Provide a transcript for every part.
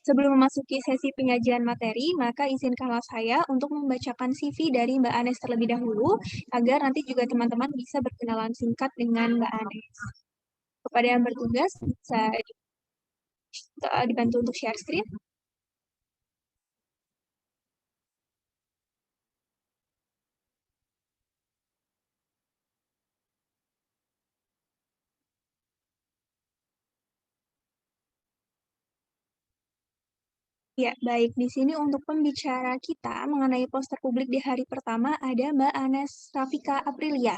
Sebelum memasuki sesi penyajian materi, maka izinkanlah saya untuk membacakan CV dari Mbak Anes terlebih dahulu, agar nanti juga teman-teman bisa berkenalan singkat dengan Mbak Anes. Kepada yang bertugas, bisa dibantu untuk share screen. Ya, baik. Di sini untuk pembicara kita mengenai poster publik di hari pertama ada Mbak Anes Rafika Aprilia.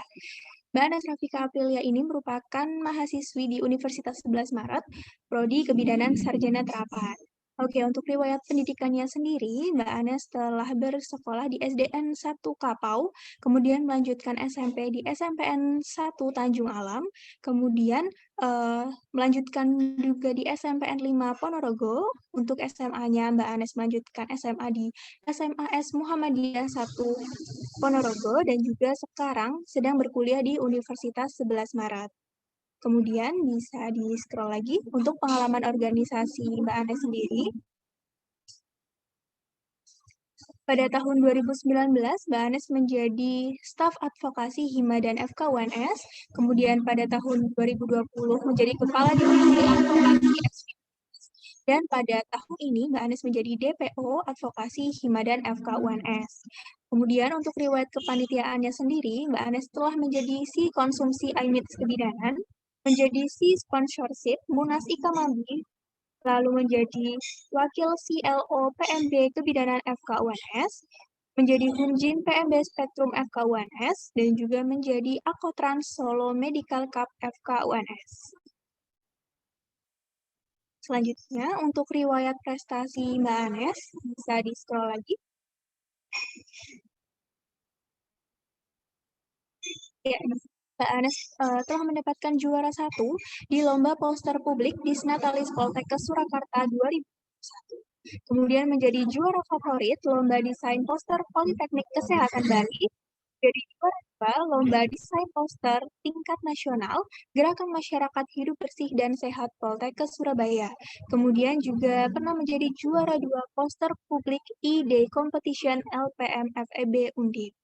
Mbak Anes Rafika Aprilia ini merupakan mahasiswi di Universitas 11 Maret, Prodi Kebidanan Sarjana Terapan. Oke, untuk riwayat pendidikannya sendiri, Mbak Anes telah bersekolah di SDN 1 Kapau, kemudian melanjutkan SMP di SMPN 1 Tanjung Alam, kemudian melanjutkan juga di SMPN 5 Ponorogo. Untuk SMA-nya, Mbak Anes melanjutkan SMA di SMAS Muhammadiyah 1 Ponorogo, dan juga sekarang sedang berkuliah di Universitas 11 Maret. Kemudian bisa di-scroll lagi untuk pengalaman organisasi Mbak Anes sendiri. Pada tahun 2019, Mbak Anes menjadi staf advokasi Hima dan FK-UNS. Kemudian pada tahun 2020 menjadi kepala divisi advokasi SVP. Dan pada tahun ini, Mbak Anes menjadi DPO advokasi Hima dan FK-UNS. Kemudian untuk riwayat kepanitiaannya sendiri, Mbak Anes telah menjadi si konsumsi IMITS Kebidanan, menjadi si sponsorship Munas Ikamabi, lalu menjadi wakil CLO PMB Kebidanan FK-UNS, menjadi Hunjin PMB Spektrum FK-UNS, dan juga menjadi Akotrans Solo Medical Cup FK-UNS. Selanjutnya, untuk riwayat prestasi Mbak Anes, bisa di-scroll lagi. Ya, Mbak Anes telah mendapatkan juara 1 di Lomba Poster Publik di Snatalis Poltekkes Surakarta 2021. Kemudian menjadi juara favorit Lomba Desain Poster Politeknik Kesehatan Bali, jadi juara 2 Lomba Desain Poster Tingkat Nasional Gerakan Masyarakat Hidup Bersih dan Sehat Poltekkes Surabaya. Kemudian juga pernah menjadi juara 2 Poster Publik ID Competition LPM FEB Undip.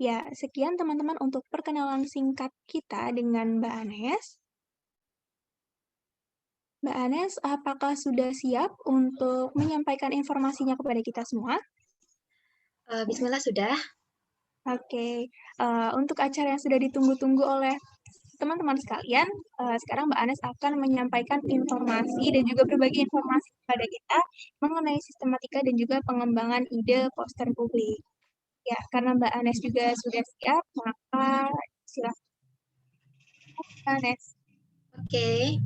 Ya, sekian teman-teman untuk perkenalan singkat kita dengan Mbak Anes. Mbak Anes, apakah sudah siap untuk menyampaikan informasinya kepada kita semua? Bismillah, sudah. Oke, untuk acara yang sudah ditunggu-tunggu oleh teman-teman sekalian, sekarang Mbak Anes akan menyampaikan informasi dan juga berbagi informasi kepada kita mengenai sistematika dan juga pengembangan ide poster publik. Ya, karena Mbak Anes juga sudah siap, maka silakan Mbak Anes. Oke.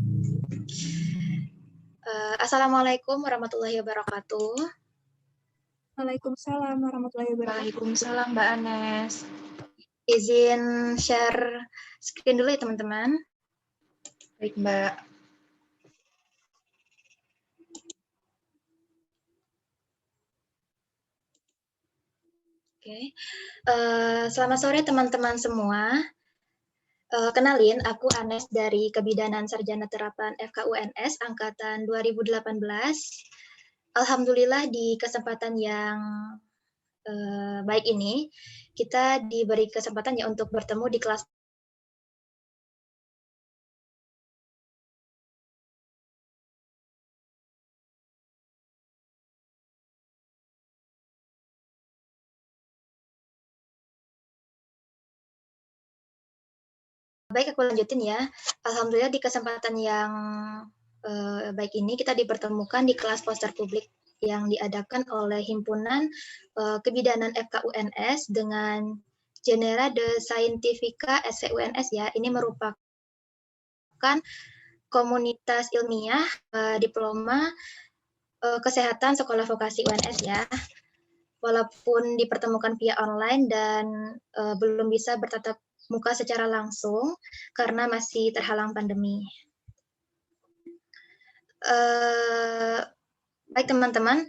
Assalamualaikum warahmatullahi wabarakatuh. Waalaikumsalam warahmatullahi wabarakatuh. Waalaikumsalam, Mbak Anes. Izin share screen dulu ya, teman-teman. Baik, Mbak. Oke. Selamat sore teman-teman semua. Kenalin, aku Anes dari Kebidanan Sarjana Terapan FK-UNS Angkatan 2018. Alhamdulillah di kesempatan yang baik ini, kita diberi kesempatan ya untuk bertemu di kelas baik, aku lanjutin ya. Alhamdulillah di kesempatan yang baik ini kita dipertemukan di kelas poster publik yang diadakan oleh Himpunan Kebidanan FK-UNS dengan Genera de Scientifica SC-UNS ya. Ini merupakan komunitas ilmiah diploma kesehatan sekolah vokasi UNS ya. Walaupun dipertemukan via online dan belum bisa bertatap muka secara langsung karena masih terhalang pandemi. Baik teman-teman,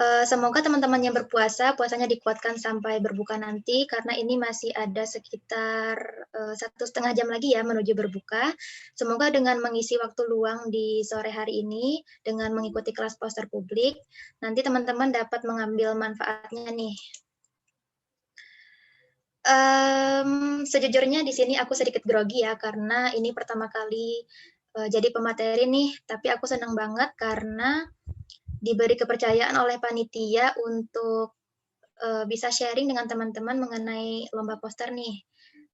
Semoga teman-teman yang berpuasa, puasanya dikuatkan sampai berbuka nanti, karena ini masih ada sekitar 1,5 jam lagi ya menuju berbuka. Semoga dengan mengisi waktu luang di sore hari ini, dengan mengikuti kelas poster publik, nanti teman-teman dapat mengambil manfaatnya nih. Sejujurnya di sini aku sedikit grogi ya, karena ini pertama kali jadi pemateri nih, tapi aku senang banget karena diberi kepercayaan oleh panitia untuk bisa sharing dengan teman-teman mengenai lomba poster nih,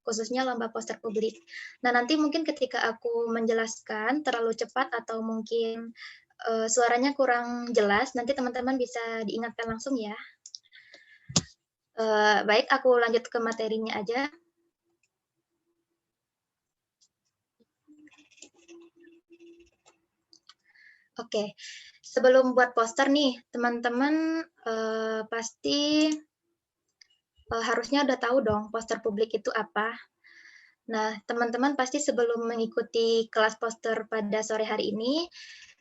khususnya lomba poster publik. Nah, nanti mungkin ketika aku menjelaskan terlalu cepat atau mungkin suaranya kurang jelas, nanti teman-teman bisa diingatkan langsung ya. Baik, aku lanjut ke materinya aja. Oke, sebelum buat poster nih, teman-teman pasti harusnya udah tahu dong poster publik itu apa. Nah, teman-teman pasti sebelum mengikuti kelas poster pada sore hari ini,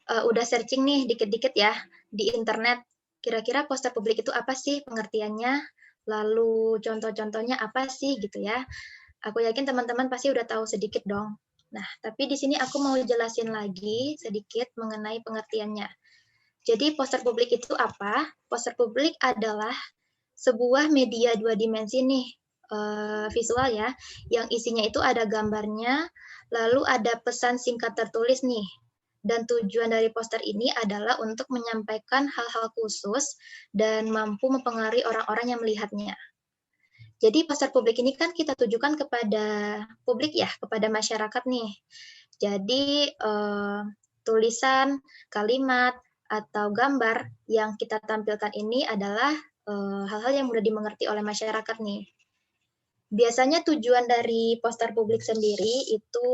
udah searching nih dikit-dikit ya di internet, kira-kira poster publik itu apa sih pengertiannya, lalu contoh-contohnya apa sih gitu ya. Aku yakin teman-teman pasti udah tahu sedikit dong. Nah, tapi di sini aku mau jelasin lagi sedikit mengenai pengertiannya. Jadi poster publik itu apa? Poster publik adalah sebuah media 2 dimensi nih, visual ya, yang isinya itu ada gambarnya, lalu ada pesan singkat tertulis nih. Dan tujuan dari poster ini adalah untuk menyampaikan hal-hal khusus dan mampu mempengaruhi orang-orang yang melihatnya. Jadi poster publik ini kan kita tujukan kepada publik ya, kepada masyarakat nih. Jadi tulisan, kalimat, atau gambar yang kita tampilkan ini adalah hal-hal yang mudah dimengerti oleh masyarakat nih. Biasanya tujuan dari poster publik sendiri itu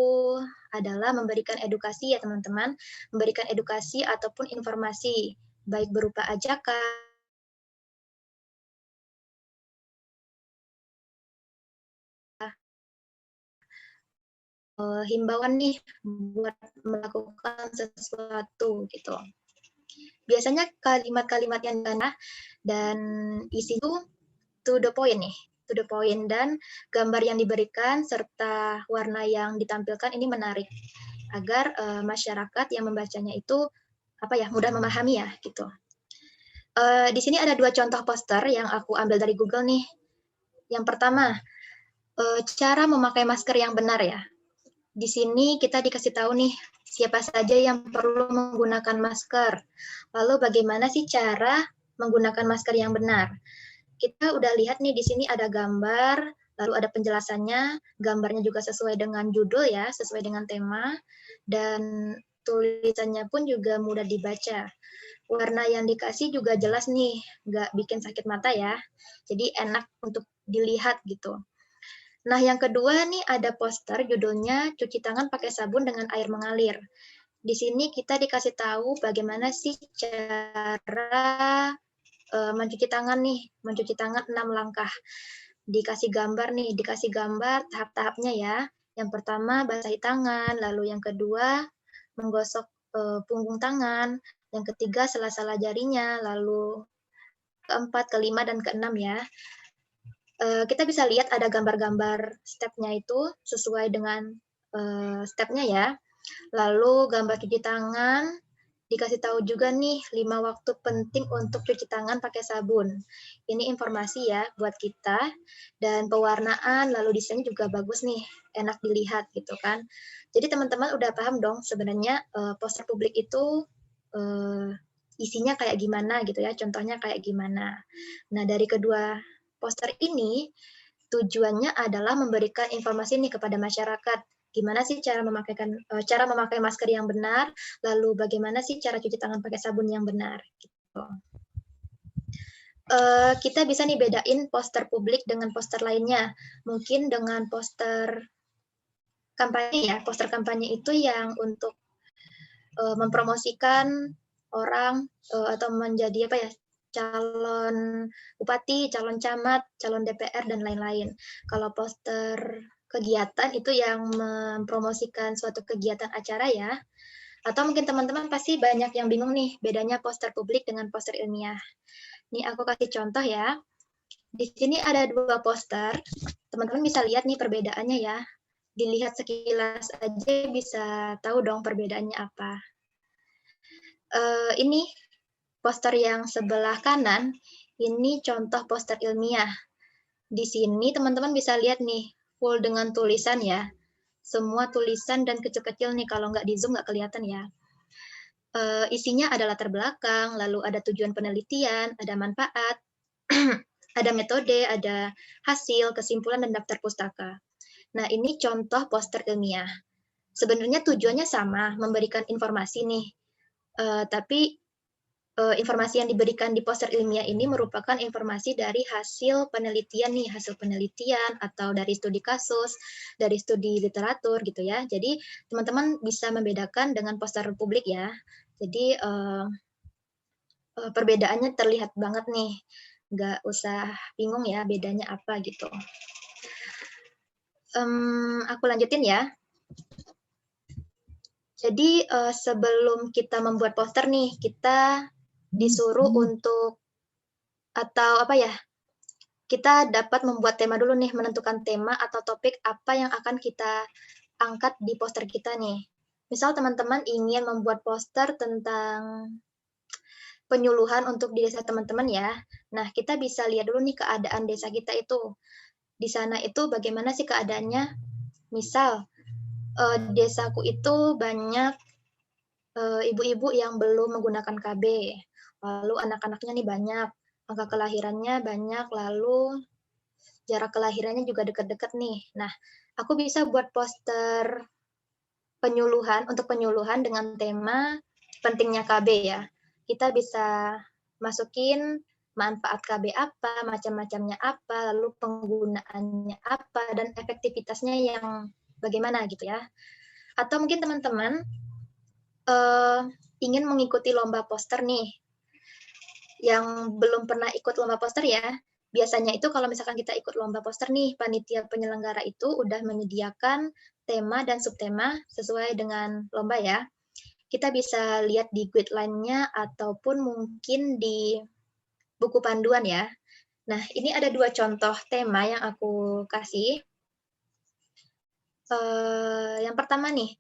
adalah memberikan edukasi ya teman-teman, memberikan edukasi ataupun informasi, baik berupa ajakan, himbauan nih buat melakukan sesuatu gitu. Biasanya kalimat-kalimat yang dan isi itu to the point nih, to the point, dan gambar yang diberikan serta warna yang ditampilkan ini menarik agar masyarakat yang membacanya itu apa ya, mudah memahami ya gitu. Di sini ada 2 contoh poster yang aku ambil dari Google nih. Yang pertama, cara memakai masker yang benar ya. Di sini kita dikasih tahu nih siapa saja yang perlu menggunakan masker. Lalu bagaimana sih cara menggunakan masker yang benar? Kita udah lihat nih di sini ada gambar, lalu ada penjelasannya, gambarnya juga sesuai dengan judul ya, sesuai dengan tema, dan tulisannya pun juga mudah dibaca. Warna yang dikasih juga jelas nih, nggak bikin sakit mata ya, jadi enak untuk dilihat gitu. Nah, yang kedua nih ada poster judulnya "Cuci tangan pakai sabun dengan air mengalir". Di sini kita dikasih tahu bagaimana sih cara mencuci tangan nih, mencuci tangan 6 langkah. Dikasih gambar nih, dikasih gambar tahap-tahapnya ya. Yang pertama basahi tangan, lalu yang kedua menggosok punggung tangan, yang ketiga sela-sela jarinya, lalu keempat, kelima, dan keenam ya. Kita bisa lihat ada gambar-gambar stepnya itu sesuai dengan stepnya ya. Lalu gambar cuci tangan, dikasih tahu juga nih 5 waktu penting untuk cuci tangan pakai sabun. Ini informasi ya buat kita, dan pewarnaan lalu desainnya juga bagus nih, enak dilihat gitu kan. Jadi teman-teman udah paham dong sebenarnya poster publik itu isinya kayak gimana gitu ya, contohnya kayak gimana. Nah, dari kedua poster ini tujuannya adalah memberikan informasi nih kepada masyarakat. Gimana sih cara memakai masker yang benar, lalu bagaimana sih cara cuci tangan pakai sabun yang benar gitu. Kita bisa nih bedain poster publik dengan poster lainnya. Mungkin dengan poster kampanye ya, poster kampanye itu yang untuk mempromosikan orang atau menjadi apa ya, calon bupati, calon camat, calon DPR, dan lain-lain. Kalau poster kegiatan itu yang mempromosikan suatu kegiatan acara ya. Atau mungkin teman-teman pasti banyak yang bingung nih, bedanya poster publik dengan poster ilmiah. Nih aku kasih contoh ya. Di sini ada 2 poster, teman-teman bisa lihat nih perbedaannya ya. Dilihat sekilas aja bisa tahu dong perbedaannya apa. Ini poster yang sebelah kanan, ini contoh poster ilmiah. Di sini teman-teman bisa lihat nih, full dengan tulisan ya. Semua tulisan dan kecil-kecil nih, kalau nggak di zoom nggak kelihatan ya. Isinya ada latar belakang, lalu ada tujuan penelitian, ada manfaat, ada metode, ada hasil, kesimpulan, dan daftar pustaka. Nah, ini contoh poster ilmiah. Sebenarnya tujuannya sama, memberikan informasi nih, tapi informasi yang diberikan di poster ilmiah ini merupakan informasi dari hasil penelitian nih, hasil penelitian atau dari studi kasus, dari studi literatur gitu ya. Jadi teman-teman bisa membedakan dengan poster publik ya. Jadi perbedaannya terlihat banget nih, nggak usah bingung ya bedanya apa gitu. Aku lanjutin ya. Jadi sebelum kita membuat poster nih, kita disuruh untuk atau apa ya? Kita dapat membuat tema dulu nih, menentukan tema atau topik apa yang akan kita angkat di poster kita nih. Misal teman-teman ingin membuat poster tentang penyuluhan untuk di desa teman-teman ya. Nah, kita bisa lihat dulu nih keadaan desa kita itu. Di sana itu bagaimana sih keadaannya? Misal, desaku itu banyak ibu-ibu yang belum menggunakan KB, lalu anak-anaknya nih banyak, angka kelahirannya banyak, lalu jarak kelahirannya juga dekat-dekat nih. Nah, aku bisa buat poster penyuluhan untuk penyuluhan dengan tema pentingnya KB ya. Kita bisa masukin manfaat KB apa, macam-macamnya apa, lalu penggunaannya apa, dan efektivitasnya yang bagaimana gitu ya. Atau mungkin teman-teman ingin mengikuti lomba poster nih, yang belum pernah ikut lomba poster ya, biasanya itu kalau misalkan kita ikut lomba poster nih, panitia penyelenggara itu udah menyediakan tema dan subtema sesuai dengan lomba ya. Kita bisa lihat di guideline-nya ataupun mungkin di buku panduan ya. Nah, ini ada 2 contoh tema yang aku kasih. Yang pertama nih,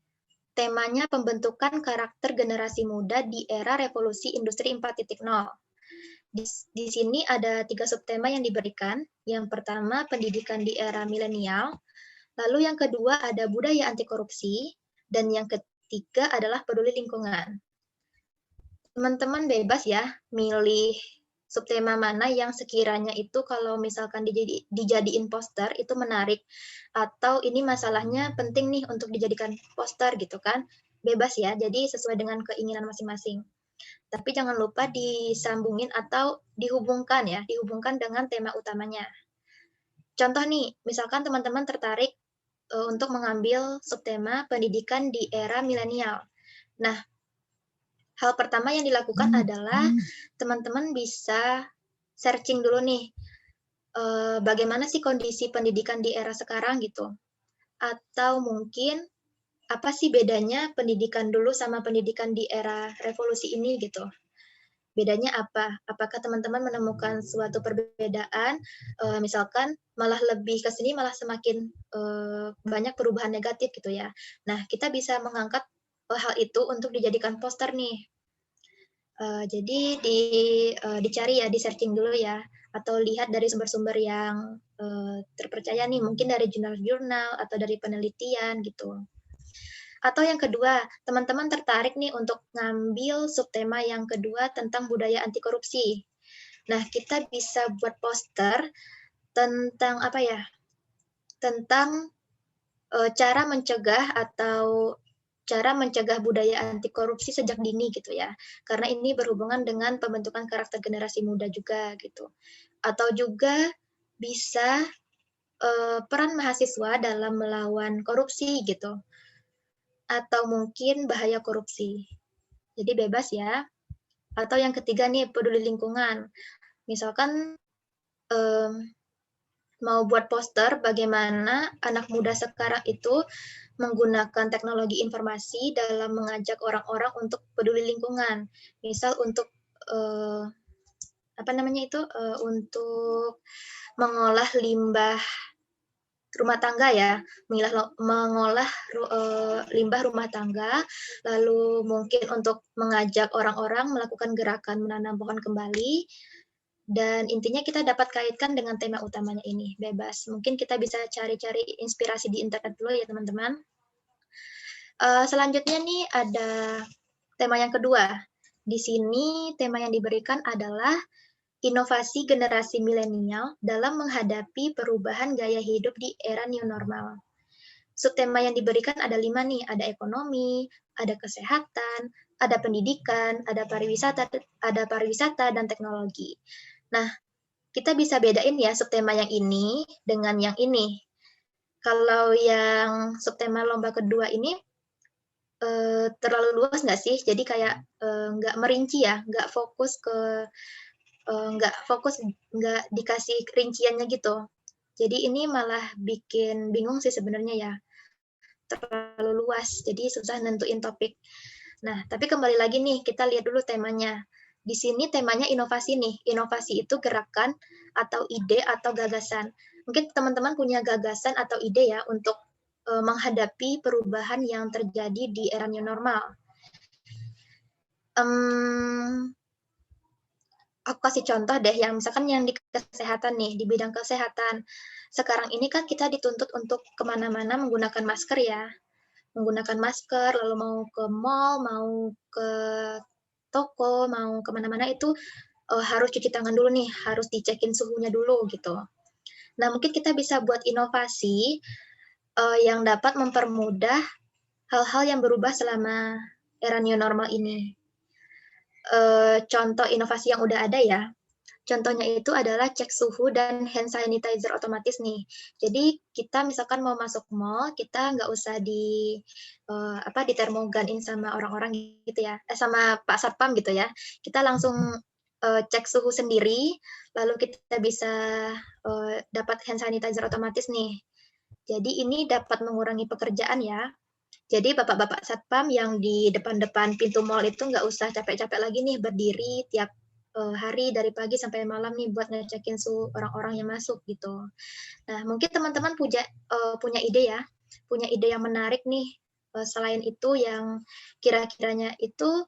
temanya pembentukan karakter generasi muda di era revolusi industri 4.0. Di sini ada 3 subtema yang diberikan. Yang pertama, pendidikan di era milenial. Lalu yang kedua ada budaya anti korupsi. Dan yang ketiga adalah peduli lingkungan. Teman-teman bebas ya milih subtema mana yang sekiranya itu kalau misalkan dijadiin poster itu menarik. Atau ini masalahnya penting nih untuk dijadikan poster gitu kan. Bebas ya, jadi sesuai dengan keinginan masing-masing. Tapi jangan lupa disambungin atau dihubungkan ya, dihubungkan dengan tema utamanya. Contoh nih, misalkan teman-teman tertarik untuk mengambil subtema pendidikan di era milenial. Nah, hal pertama yang dilakukan adalah teman-teman bisa searching dulu nih, bagaimana sih kondisi pendidikan di era sekarang gitu. Atau mungkin apa sih bedanya pendidikan dulu sama pendidikan di era revolusi ini gitu. Bedanya apa? Apakah teman-teman menemukan suatu perbedaan, misalkan malah lebih ke sini malah semakin banyak perubahan negatif gitu ya. Nah, kita bisa mengangkat hal itu untuk dijadikan poster nih. Jadi dicari ya, di-searching dulu ya, atau lihat dari sumber-sumber yang terpercaya nih, mungkin dari jurnal-jurnal atau dari penelitian gitu. Atau yang kedua, teman-teman tertarik nih untuk ngambil subtema yang kedua tentang budaya anti korupsi. Nah, kita bisa buat poster tentang apa ya? Tentang cara mencegah atau cara mencegah budaya anti korupsi sejak dini gitu ya. Karena ini berhubungan dengan pembentukan karakter generasi muda juga gitu. Atau juga bisa peran mahasiswa dalam melawan korupsi gitu. Atau mungkin bahaya korupsi. Jadi bebas ya. Atau yang ketiga nih, peduli lingkungan. Misalkan mau buat poster bagaimana anak muda sekarang itu menggunakan teknologi informasi dalam mengajak orang-orang untuk peduli lingkungan. Misal untuk untuk mengolah limbah rumah tangga ya, mengolah limbah rumah tangga, lalu mungkin untuk mengajak orang-orang melakukan gerakan menanam pohon kembali, dan intinya kita dapat kaitkan dengan tema utamanya ini, bebas. Mungkin kita bisa cari-cari inspirasi di internet dulu ya teman-teman. Selanjutnya nih ada tema yang kedua. Di sini tema yang diberikan adalah inovasi generasi milenial dalam menghadapi perubahan gaya hidup di era new normal. Subtema yang diberikan ada 5 nih, ada ekonomi, ada kesehatan, ada pendidikan, ada pariwisata dan teknologi. Nah, kita bisa bedain ya subtema yang ini dengan yang ini. Kalau yang subtema lomba kedua ini terlalu luas nggak sih? Jadi kayak nggak merinci ya, nggak dikasih rinciannya gitu. Jadi ini malah bikin bingung sih sebenarnya ya, terlalu luas, jadi susah nentuin topik. Nah, tapi kembali lagi nih, kita lihat dulu temanya. Di sini temanya inovasi nih. Inovasi itu gerakan atau ide atau gagasan. Mungkin teman-teman punya gagasan atau ide ya untuk menghadapi perubahan yang terjadi di era new normal. Aku kasih contoh deh, yang misalkan yang di kesehatan nih, di bidang kesehatan. Sekarang ini kan kita dituntut untuk kemana-mana menggunakan masker ya. Menggunakan masker, lalu mau ke mall, mau ke toko, mau kemana-mana itu harus cuci tangan dulu nih, harus dicekin suhunya dulu gitu. Nah, mungkin kita bisa buat inovasi yang dapat mempermudah hal-hal yang berubah selama era new normal ini. Contoh inovasi yang udah ada ya, contohnya itu adalah cek suhu dan hand sanitizer otomatis nih. Jadi kita misalkan mau masuk mall, kita nggak usah di termoganin sama orang-orang gitu ya, sama Pak Satpam gitu ya. Kita langsung cek suhu sendiri, lalu kita bisa dapat hand sanitizer otomatis nih. Jadi ini dapat mengurangi pekerjaan ya. Jadi bapak-bapak satpam yang di depan-depan pintu mall itu nggak usah capek-capek lagi nih berdiri tiap hari dari pagi sampai malam nih buat ngecekin suhu orang-orang yang masuk gitu. Nah mungkin teman-teman punya ide ya, punya ide yang menarik nih. Selain itu yang kira-kiranya itu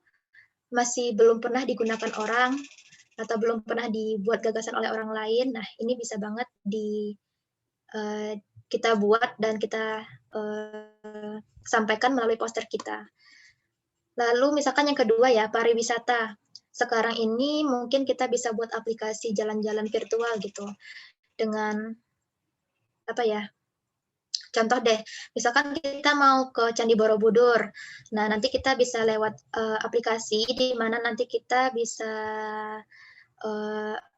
masih belum pernah digunakan orang atau belum pernah dibuat gagasan oleh orang lain. Nah ini bisa banget kita buat dan kita sampaikan melalui poster kita. Lalu misalkan yang kedua ya, pariwisata. Sekarang ini mungkin kita bisa buat aplikasi jalan-jalan virtual gitu. Dengan contoh deh, misalkan kita mau ke Candi Borobudur. Nah, nanti kita bisa lewat aplikasi di mana nanti kita bisa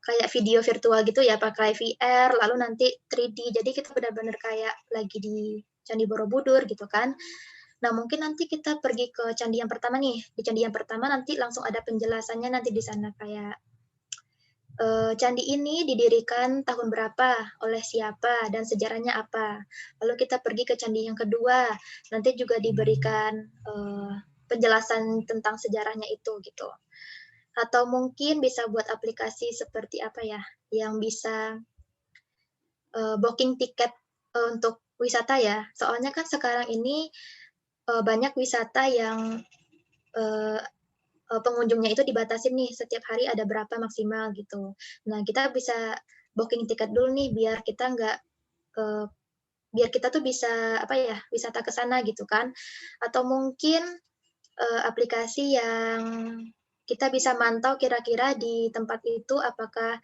kayak video virtual gitu ya, pakai VR, lalu nanti 3D. Jadi kita benar-benar kayak lagi di Candi Borobudur gitu kan. Nah, mungkin nanti kita pergi ke candi yang pertama nih. Di candi yang pertama nanti langsung ada penjelasannya nanti di sana kayak candi ini didirikan tahun berapa, oleh siapa, dan sejarahnya apa. Lalu kita pergi ke candi yang kedua, nanti juga diberikan penjelasan tentang sejarahnya itu gitu. Atau mungkin bisa buat aplikasi seperti apa ya, yang bisa booking tiket untuk wisata ya. Soalnya kan sekarang ini banyak wisata yang pengunjungnya itu dibatasin nih, setiap hari ada berapa maksimal gitu. Nah, kita bisa booking tiket dulu nih biar kita tuh bisa wisata ke sana gitu kan. Atau mungkin aplikasi yang kita bisa mantau kira-kira di tempat itu apakah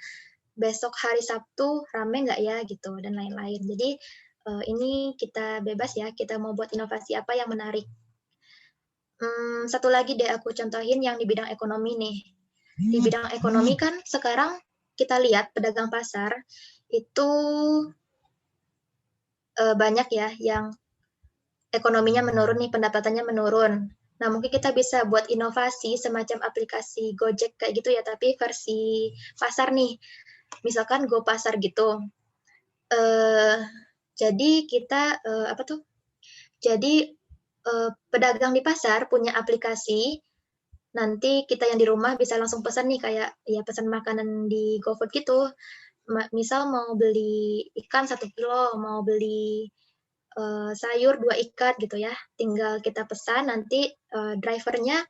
besok hari Sabtu rame nggak ya gitu dan lain-lain. Jadi ini kita bebas ya, kita mau buat inovasi apa yang menarik. Satu lagi deh aku contohin yang di bidang ekonomi nih. Di bidang ekonomi kan sekarang kita lihat pedagang pasar itu banyak ya yang ekonominya menurun nih, pendapatannya menurun. Nah, mungkin kita bisa buat inovasi semacam aplikasi Gojek kayak gitu ya, tapi versi pasar nih. Misalkan Go Pasar gitu. Jadi kita Jadi, pedagang di pasar punya aplikasi, nanti kita yang di rumah bisa langsung pesan nih kayak ya pesan makanan di GoFood gitu. Misal mau beli ikan 1 kilo, mau beli, sayur 2 ikat gitu ya, tinggal kita pesan nanti, driver-nya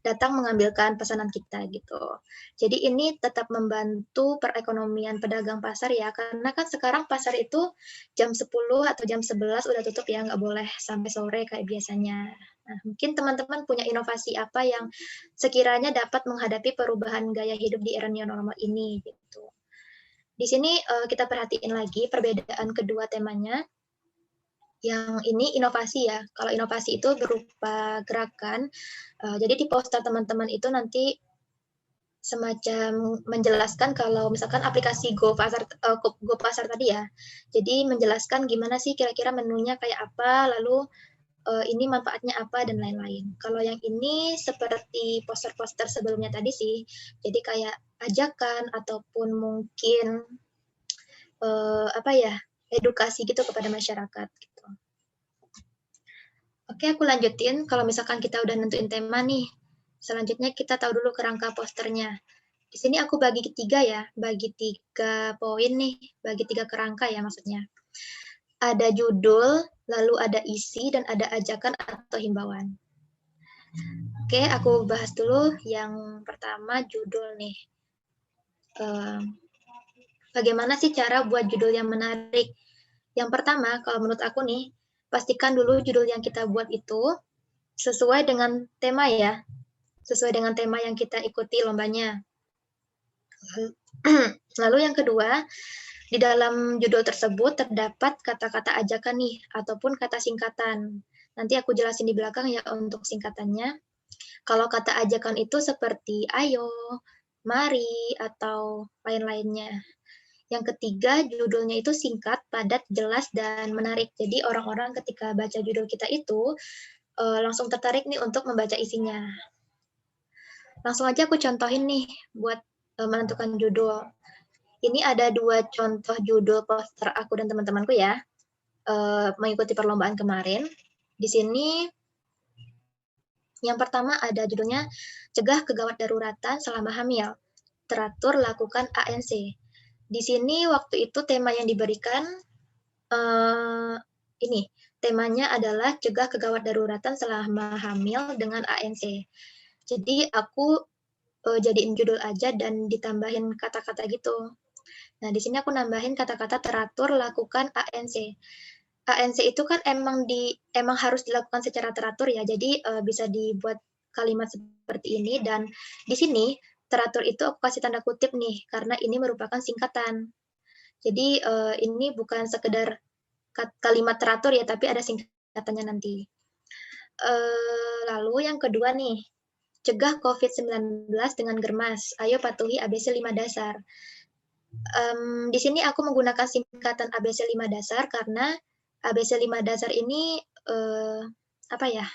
datang mengambilkan pesanan kita gitu. Jadi ini tetap membantu perekonomian pedagang pasar ya, karena kan sekarang pasar itu jam 10 atau jam 11 udah tutup ya, nggak boleh sampai sore kayak biasanya. Nah, mungkin teman-teman punya inovasi apa yang sekiranya dapat menghadapi perubahan gaya hidup di era new normal ini gitu. Di sini kita perhatiin lagi perbedaan kedua temanya. Yang ini inovasi ya. Kalau inovasi itu berupa gerakan, jadi di poster teman-teman itu nanti semacam menjelaskan kalau misalkan aplikasi GoPasar tadi ya. Jadi menjelaskan gimana sih kira-kira menunya kayak apa, lalu ini manfaatnya apa dan lain-lain. Kalau yang ini seperti poster-poster sebelumnya tadi sih, jadi kayak ajakan ataupun mungkin apa ya, edukasi gitu kepada masyarakat gitu. Oke, aku lanjutin. Kalau misalkan kita udah nentuin tema nih, selanjutnya kita tahu dulu kerangka posternya. Di sini aku bagi ketiga ya, bagi 3 poin nih, bagi 3 kerangka ya maksudnya. Ada judul, lalu ada isi, dan ada ajakan atau himbauan. Oke, aku bahas dulu yang pertama judul nih. Bagaimana sih cara buat judul yang menarik? Yang pertama, kalau menurut aku nih, pastikan dulu judul yang kita buat itu sesuai dengan tema ya, sesuai dengan tema yang kita ikuti lombanya. Lalu yang kedua, di dalam judul tersebut terdapat kata-kata ajakan nih, ataupun kata singkatan. Nanti aku jelasin di belakang ya untuk singkatannya. Kalau kata ajakan itu seperti ayo, mari, atau lain-lainnya. Yang ketiga, judulnya itu singkat, padat, jelas, dan menarik. Jadi orang-orang ketika baca judul kita itu langsung tertarik nih untuk membaca isinya. Langsung aja aku contohin nih buat menentukan judul. Ini ada 2 contoh judul poster aku dan teman-temanku ya, mengikuti perlombaan kemarin. Di sini yang pertama ada judulnya, Cegah Kegawat Daruratan Selama Hamil, Teratur Lakukan ANC. Di sini waktu itu tema yang diberikan, ini, temanya adalah Cegah Kegawat Daruratan Selama Hamil dengan ANC. Jadi aku, jadiin judul aja dan ditambahin kata-kata gitu. Nah, di sini aku nambahin kata-kata teratur lakukan ANC. ANC itu kan emang harus dilakukan secara teratur ya, jadi bisa dibuat kalimat seperti ini dan di sini teratur itu aku kasih tanda kutip nih, karena ini merupakan singkatan. Jadi ini bukan sekedar kalimat teratur ya, tapi ada singkatannya nanti. Lalu yang kedua nih, cegah COVID-19 dengan germas. Ayo patuhi ABC 5 dasar. Di sini aku menggunakan singkatan ABC 5 dasar karena ABC 5 dasar ini, apa ya,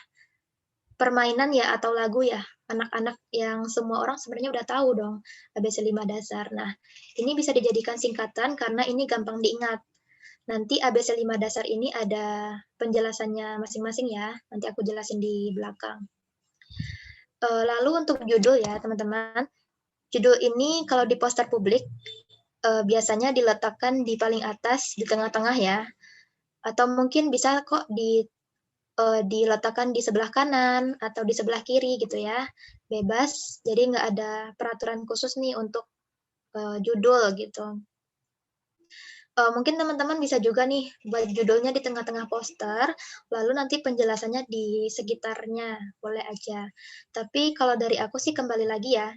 permainan ya atau lagu ya, anak-anak yang semua orang sebenarnya udah tahu dong ABC 5 dasar. Nah, ini bisa dijadikan singkatan karena ini gampang diingat. Nanti ABC 5 dasar ini ada penjelasannya masing-masing ya, nanti aku jelasin di belakang. Lalu untuk judul ya teman-teman, judul ini kalau di poster publik biasanya diletakkan di paling atas, di tengah-tengah ya, atau mungkin bisa kok diletakkan di sebelah kanan atau di sebelah kiri gitu ya, bebas. Jadi nggak ada peraturan khusus nih untuk judul gitu. Mungkin teman-teman bisa juga nih buat judulnya di tengah-tengah poster, lalu nanti penjelasannya di sekitarnya, boleh aja. Tapi kalau dari aku sih kembali lagi ya,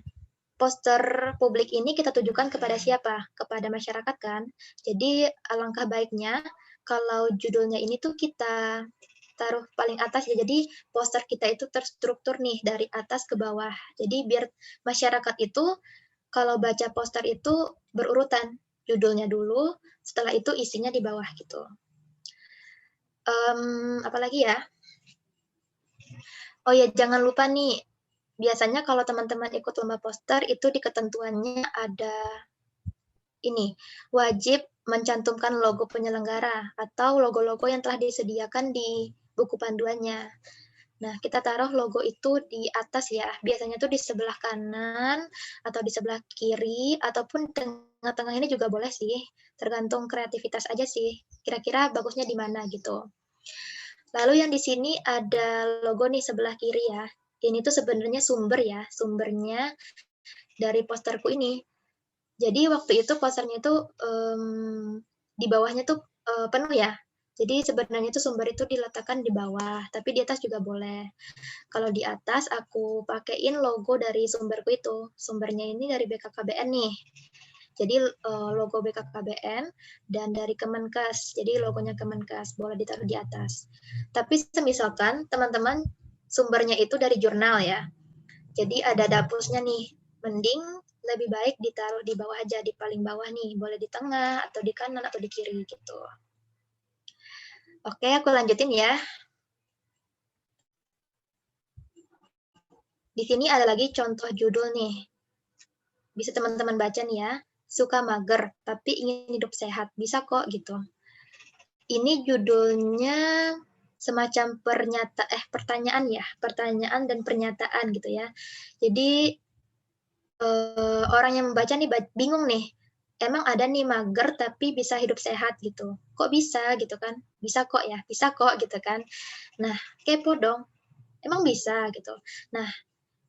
poster publik ini kita tujukan kepada siapa? Kepada masyarakat kan. Jadi alangkah baiknya kalau judulnya ini tuh kita taruh paling atas ya. Jadi poster kita itu terstruktur nih dari atas ke bawah. Jadi biar masyarakat itu kalau baca poster itu berurutan. Judulnya dulu, setelah itu isinya di bawah gitu. Apalagi ya? Oh ya, jangan lupa nih, biasanya kalau teman-teman ikut lomba poster itu di ketentuannya ada ini, wajib mencantumkan logo penyelenggara atau logo-logo yang telah disediakan di buku panduannya. Nah, kita taruh logo itu di atas ya, biasanya tuh di sebelah kanan, atau di sebelah kiri, ataupun tengah-tengah ini juga boleh sih, tergantung kreativitas aja sih, kira-kira bagusnya di mana gitu. Lalu yang di sini ada logo nih sebelah kiri ya, ini tuh sebenarnya sumber ya, sumbernya dari posterku ini. Jadi waktu itu posternya itu, di bawahnya tuh, penuh ya, jadi sebenarnya itu sumber itu diletakkan di bawah, tapi di atas juga boleh. Kalau di atas aku pakein logo dari sumberku itu, sumbernya ini dari BKKBN nih. Jadi logo BKKBN dan dari Kemenkes, jadi logonya Kemenkes, boleh ditaruh di atas. Tapi semisalkan teman-teman sumbernya itu dari jurnal ya, jadi ada dapusnya nih, mending lebih baik ditaruh di bawah aja, di paling bawah nih, boleh di tengah, atau di kanan, atau di kiri gitu. Oke, aku lanjutin ya. Di sini ada lagi contoh judul nih. Bisa teman-teman baca nih ya. Suka mager, tapi ingin hidup sehat. Bisa kok gitu. Ini judulnya semacam pertanyaan ya. Pertanyaan dan pernyataan gitu ya. Jadi orang yang membaca nih bingung nih. Emang ada nih mager tapi bisa hidup sehat gitu. Kok bisa gitu kan? Bisa kok ya, bisa kok gitu kan. Nah, kepo dong. Emang bisa gitu. Nah,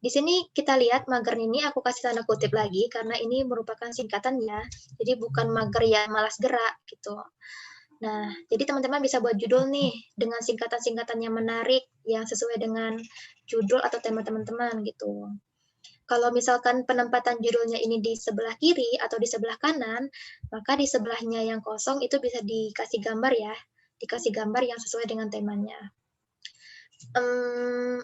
di sini kita lihat mager ini aku kasih tanda kutip lagi karena ini merupakan singkatan ya. Jadi bukan mager yang malas gerak gitu. Nah, jadi teman-teman bisa buat judul nih dengan singkatan-singkatan yang menarik yang sesuai dengan judul atau tema teman-teman gitu. Kalau misalkan penempatan judulnya ini di sebelah kiri atau di sebelah kanan, maka di sebelahnya yang kosong itu bisa dikasih gambar ya, dikasih gambar yang sesuai dengan temanya.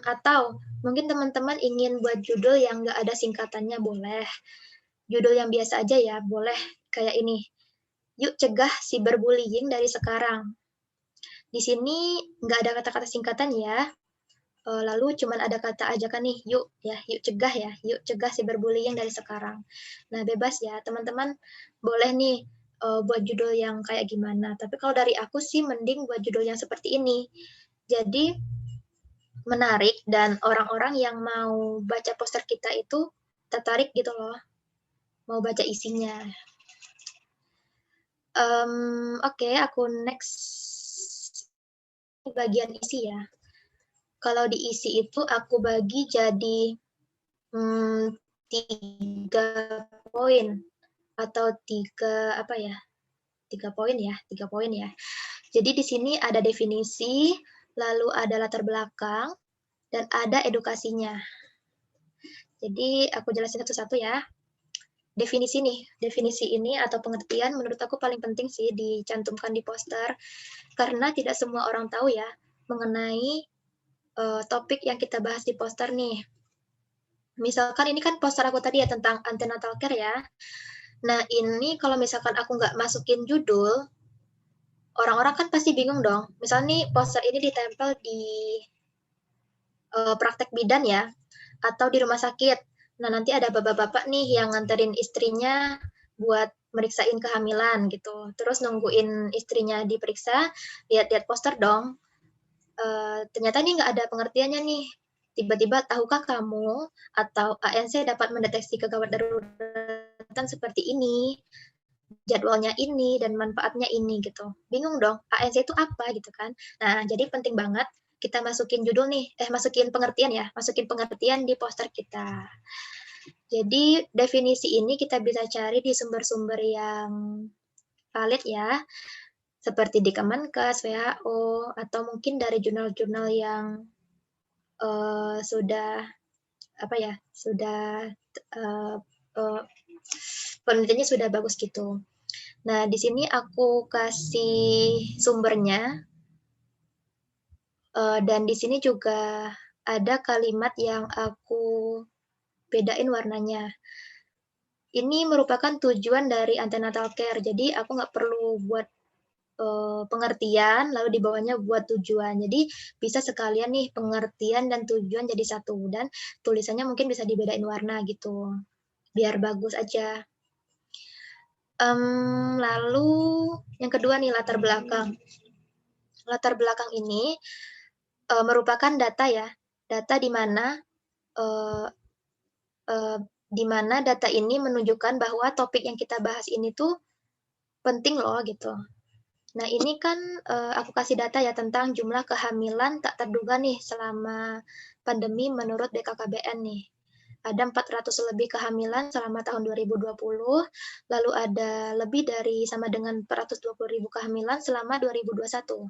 Atau mungkin teman-teman ingin buat judul yang nggak ada singkatannya boleh. Judul yang biasa aja ya, boleh kayak ini. Yuk cegah cyberbullying dari sekarang. Di sini nggak ada kata-kata singkatan ya, lalu cuman ada kata ajakan nih, yuk ya, yuk cegah cyberbullying dari sekarang. Nah, bebas ya, teman-teman boleh nih buat judul yang kayak gimana. Tapi kalau dari aku sih mending buat judul yang seperti ini. Jadi menarik dan orang-orang yang mau baca poster kita itu tertarik gitu loh, mau baca isinya. Oke, aku next bagian isi ya. Kalau di isi itu aku bagi jadi 3 poin atau 3 poin ya, 3 poin ya. Jadi di sini ada definisi, lalu ada latar belakang, dan ada edukasinya. Jadi aku jelasin satu-satu ya. Definisi ini atau pengertian menurut aku paling penting sih dicantumkan di poster, karena tidak semua orang tahu ya mengenai topik yang kita bahas di poster nih. Misalkan ini kan poster aku tadi ya tentang antenatal care ya. Nah ini kalau misalkan aku nggak masukin judul, orang-orang kan pasti bingung dong. Misal nih poster ini ditempel di praktek bidan ya, atau di rumah sakit. Nah nanti ada bapak-bapak nih yang nganterin istrinya buat meriksain kehamilan gitu. Terus nungguin istrinya diperiksa, lihat-lihat poster dong. Ternyata ini nggak ada pengertiannya nih. Tiba-tiba, tahukah kamu atau ANC dapat mendeteksi kegawat daruratan seperti ini, jadwalnya ini, dan manfaatnya ini gitu. Bingung dong, ANC itu apa gitu kan. Nah, jadi penting banget kita masukin judul nih, masukin pengertian ya, masukin pengertian di poster kita. Jadi definisi ini kita bisa cari di sumber-sumber yang valid ya, seperti di Kemenkes, WHO, atau mungkin dari jurnal-jurnal yang sudah penelitiannya sudah bagus gitu. Nah, di sini aku kasih sumbernya, dan di sini juga ada kalimat yang aku bedain warnanya. Ini merupakan tujuan dari antenatal care, jadi aku nggak perlu buat pengertian, lalu di bawahnya buat tujuan. Jadi bisa sekalian nih pengertian dan tujuan jadi satu, dan tulisannya mungkin bisa dibedain warna gitu, biar bagus aja. Lalu yang kedua nih latar belakang. Latar belakang ini merupakan data ya, data di mana, eee di mana data ini menunjukkan bahwa topik yang kita bahas ini tuh penting loh gitu. Nah ini kan, aku kasih data ya tentang jumlah kehamilan tak terduga nih selama pandemi menurut BKKBN nih. Ada 400 lebih kehamilan selama tahun 2020, lalu ada lebih dari sama dengan 420.000 kehamilan selama 2021.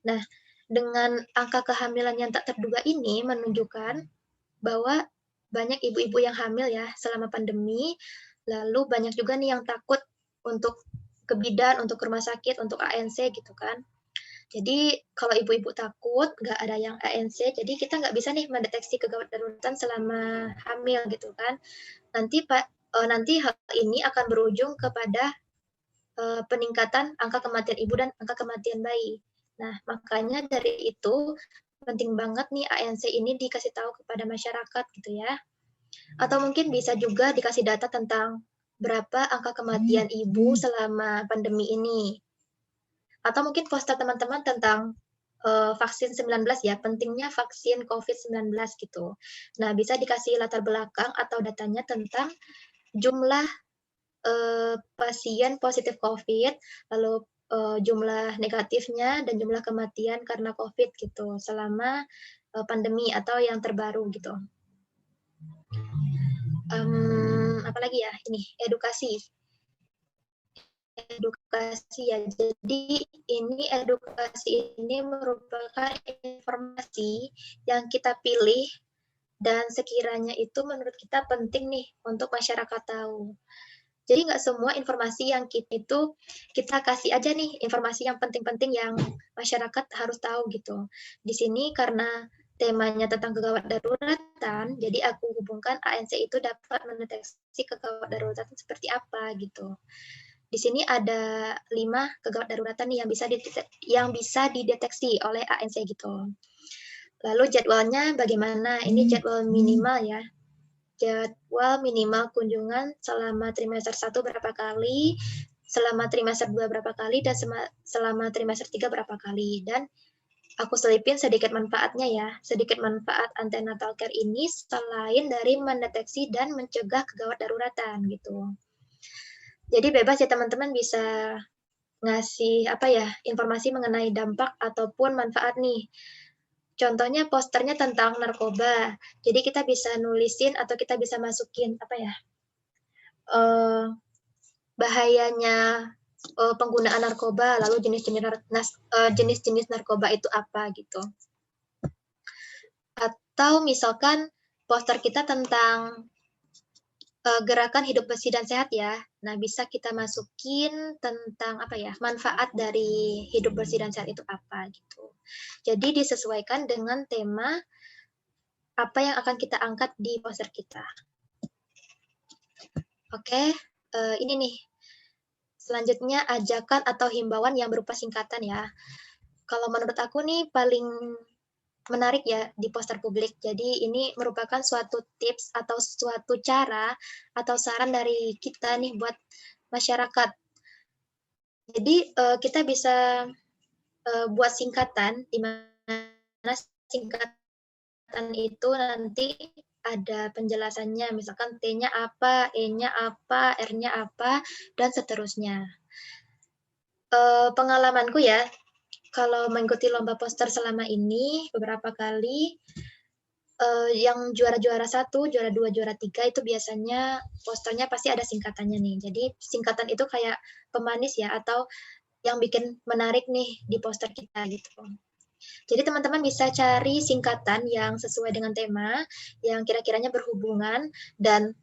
Nah, dengan angka kehamilan yang tak terduga ini menunjukkan bahwa banyak ibu-ibu yang hamil ya selama pandemi, lalu banyak juga nih yang takut untuk ke bidan, untuk ke rumah sakit, untuk ANC gitu kan. Jadi kalau ibu-ibu takut, nggak ada yang ANC, jadi kita nggak bisa nih mendeteksi kegawat daruratan selama hamil gitu kan. Nanti hal ini akan berujung kepada peningkatan angka kematian ibu dan angka kematian bayi. Nah, makanya dari itu penting banget nih ANC ini dikasih tahu kepada masyarakat gitu ya. Atau mungkin bisa juga dikasih data tentang berapa angka kematian ibu selama pandemi ini. Atau mungkin poster teman-teman tentang vaksin 19 ya, pentingnya vaksin COVID-19 gitu. Nah, bisa dikasih latar belakang atau datanya tentang jumlah pasien positif COVID, lalu jumlah negatifnya dan jumlah kematian karena COVID gitu selama pandemi atau yang terbaru gitu. Apalagi ya ini edukasi. Edukasi ya. Jadi edukasi ini merupakan informasi yang kita pilih dan sekiranya itu menurut kita penting nih untuk masyarakat tahu. Jadi nggak semua informasi yang kita kasih aja nih informasi yang penting-penting yang masyarakat harus tahu gitu. Di sini karena temanya tentang kegawat daruratan, jadi aku hubungkan ANC itu dapat mendeteksi kegawat daruratan seperti apa gitu. Di sini ada 5 kegawat daruratan nih yang bisa dideteksi oleh ANC gitu. Lalu jadwalnya bagaimana? Ini jadwal minimal ya. Jadwal minimal kunjungan selama trimester 1 berapa kali, selama trimester 2 berapa kali, dan selama trimester 3 berapa kali. Dan aku selipin sedikit manfaatnya ya. Sedikit manfaat antenatal care ini selain dari mendeteksi dan mencegah kegawat daruratan gitu. Jadi bebas ya teman-teman bisa ngasih informasi mengenai dampak ataupun manfaat nih. Contohnya posternya tentang narkoba. Jadi kita bisa nulisin atau kita bisa masukin bahayanya penggunaan narkoba, lalu jenis-jenis narkoba itu apa gitu. Atau misalkan poster kita tentang gerakan hidup bersih dan sehat ya. Nah, bisa kita masukin tentang manfaat dari hidup bersih dan sehat itu apa gitu. Jadi disesuaikan dengan tema apa yang akan kita angkat di poster kita. Oke, ini nih. Selanjutnya ajakan atau himbauan yang berupa singkatan ya. Kalau menurut aku nih paling menarik ya di poster publik. Jadi ini merupakan suatu tips atau suatu cara atau saran dari kita nih buat masyarakat. Jadi kita bisa buat singkatan di mana singkatan itu nanti ada penjelasannya, misalkan T-nya apa, E-nya apa, R-nya apa, dan seterusnya. Pengalamanku ya, kalau mengikuti lomba poster selama ini beberapa kali, yang juara-juara 1, juara 2, juara 3 itu biasanya posternya pasti ada singkatannya nih. Jadi singkatan itu kayak pemanis ya atau yang bikin menarik nih di poster kita gitu. Jadi teman-teman bisa cari singkatan yang sesuai dengan tema, yang kira-kiranya berhubungan dan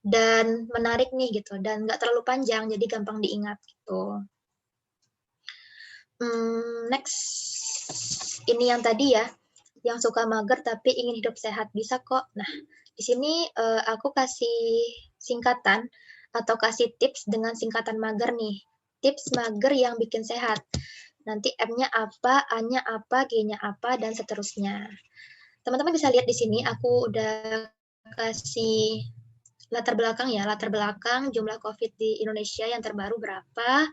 dan menarik nih gitu, dan nggak terlalu panjang, jadi gampang diingat gitu. Next, ini yang tadi ya, yang suka mager tapi ingin hidup sehat, bisa kok. Nah, di sini aku kasih singkatan atau kasih tips dengan singkatan mager nih. Tips mager yang bikin sehat. Nanti M-nya apa, A-nya apa, G-nya apa, dan seterusnya. Teman-teman bisa lihat di sini, aku udah kasih latar belakang jumlah COVID di Indonesia yang terbaru berapa.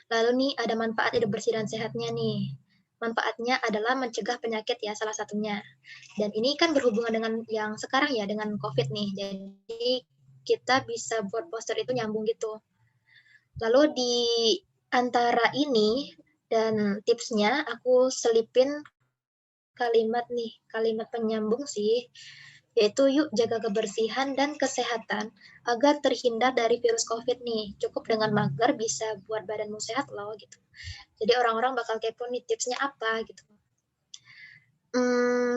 Lalu nih ada manfaat hidup bersih dan sehatnya nih. manfaatnya adalah mencegah penyakit ya salah satunya. Dan ini kan berhubungan dengan yang sekarang ya, dengan COVID nih. Jadi kita bisa buat poster itu nyambung gitu. Lalu di antara ini dan tipsnya aku selipin kalimat penyambung sih, yaitu yuk jaga kebersihan dan kesehatan agar terhindar dari virus COVID nih. Cukup dengan mager bisa buat badanmu sehat loh gitu. Jadi orang-orang bakal kepo nih tipsnya apa gitu.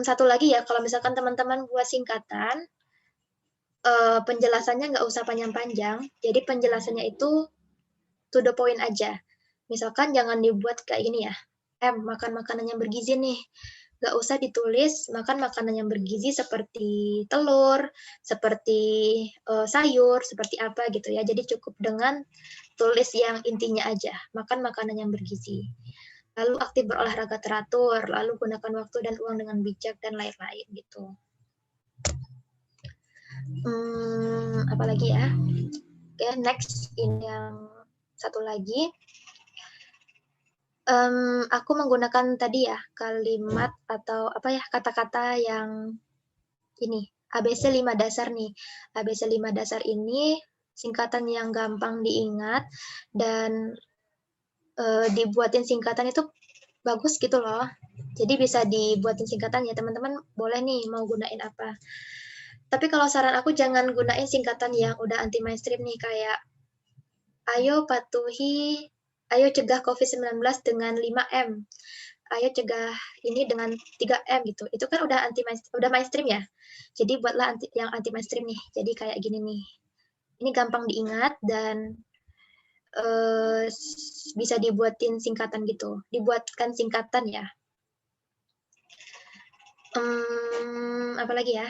Satu lagi ya, kalau misalkan teman-teman buat singkatan, penjelasannya nggak usah panjang-panjang. Jadi penjelasannya itu to the point aja. Misalkan jangan dibuat kayak gini ya, makan makanan yang bergizi nih. Nggak usah ditulis makan makanan yang bergizi seperti telur, seperti sayur, seperti apa gitu ya. Jadi cukup dengan tulis yang intinya aja, makan makanan yang bergizi. Lalu aktif berolahraga teratur, lalu gunakan waktu dan uang dengan bijak, dan lain-lain gitu. Apalagi ya? Oke, next ini yang satu lagi. Aku menggunakan tadi ya kalimat atau apa ya kata-kata yang ini ABC 5 dasar nih. ABC 5 dasar ini singkatan yang gampang diingat dan dibuatin singkatan itu bagus gitu loh. Jadi bisa dibuatin singkatan ya teman-teman boleh nih mau gunain apa. Tapi kalau saran aku jangan gunain singkatan yang udah anti mainstream nih kayak ayo cegah COVID-19 dengan 5M. Ayo cegah ini dengan 3M gitu. Itu kan udah mainstream ya. Jadi buatlah yang anti mainstream nih. Jadi kayak gini nih. Ini gampang diingat dan bisa dibuatin singkatan gitu. Dibuatkan singkatan ya. Apa lagi ya?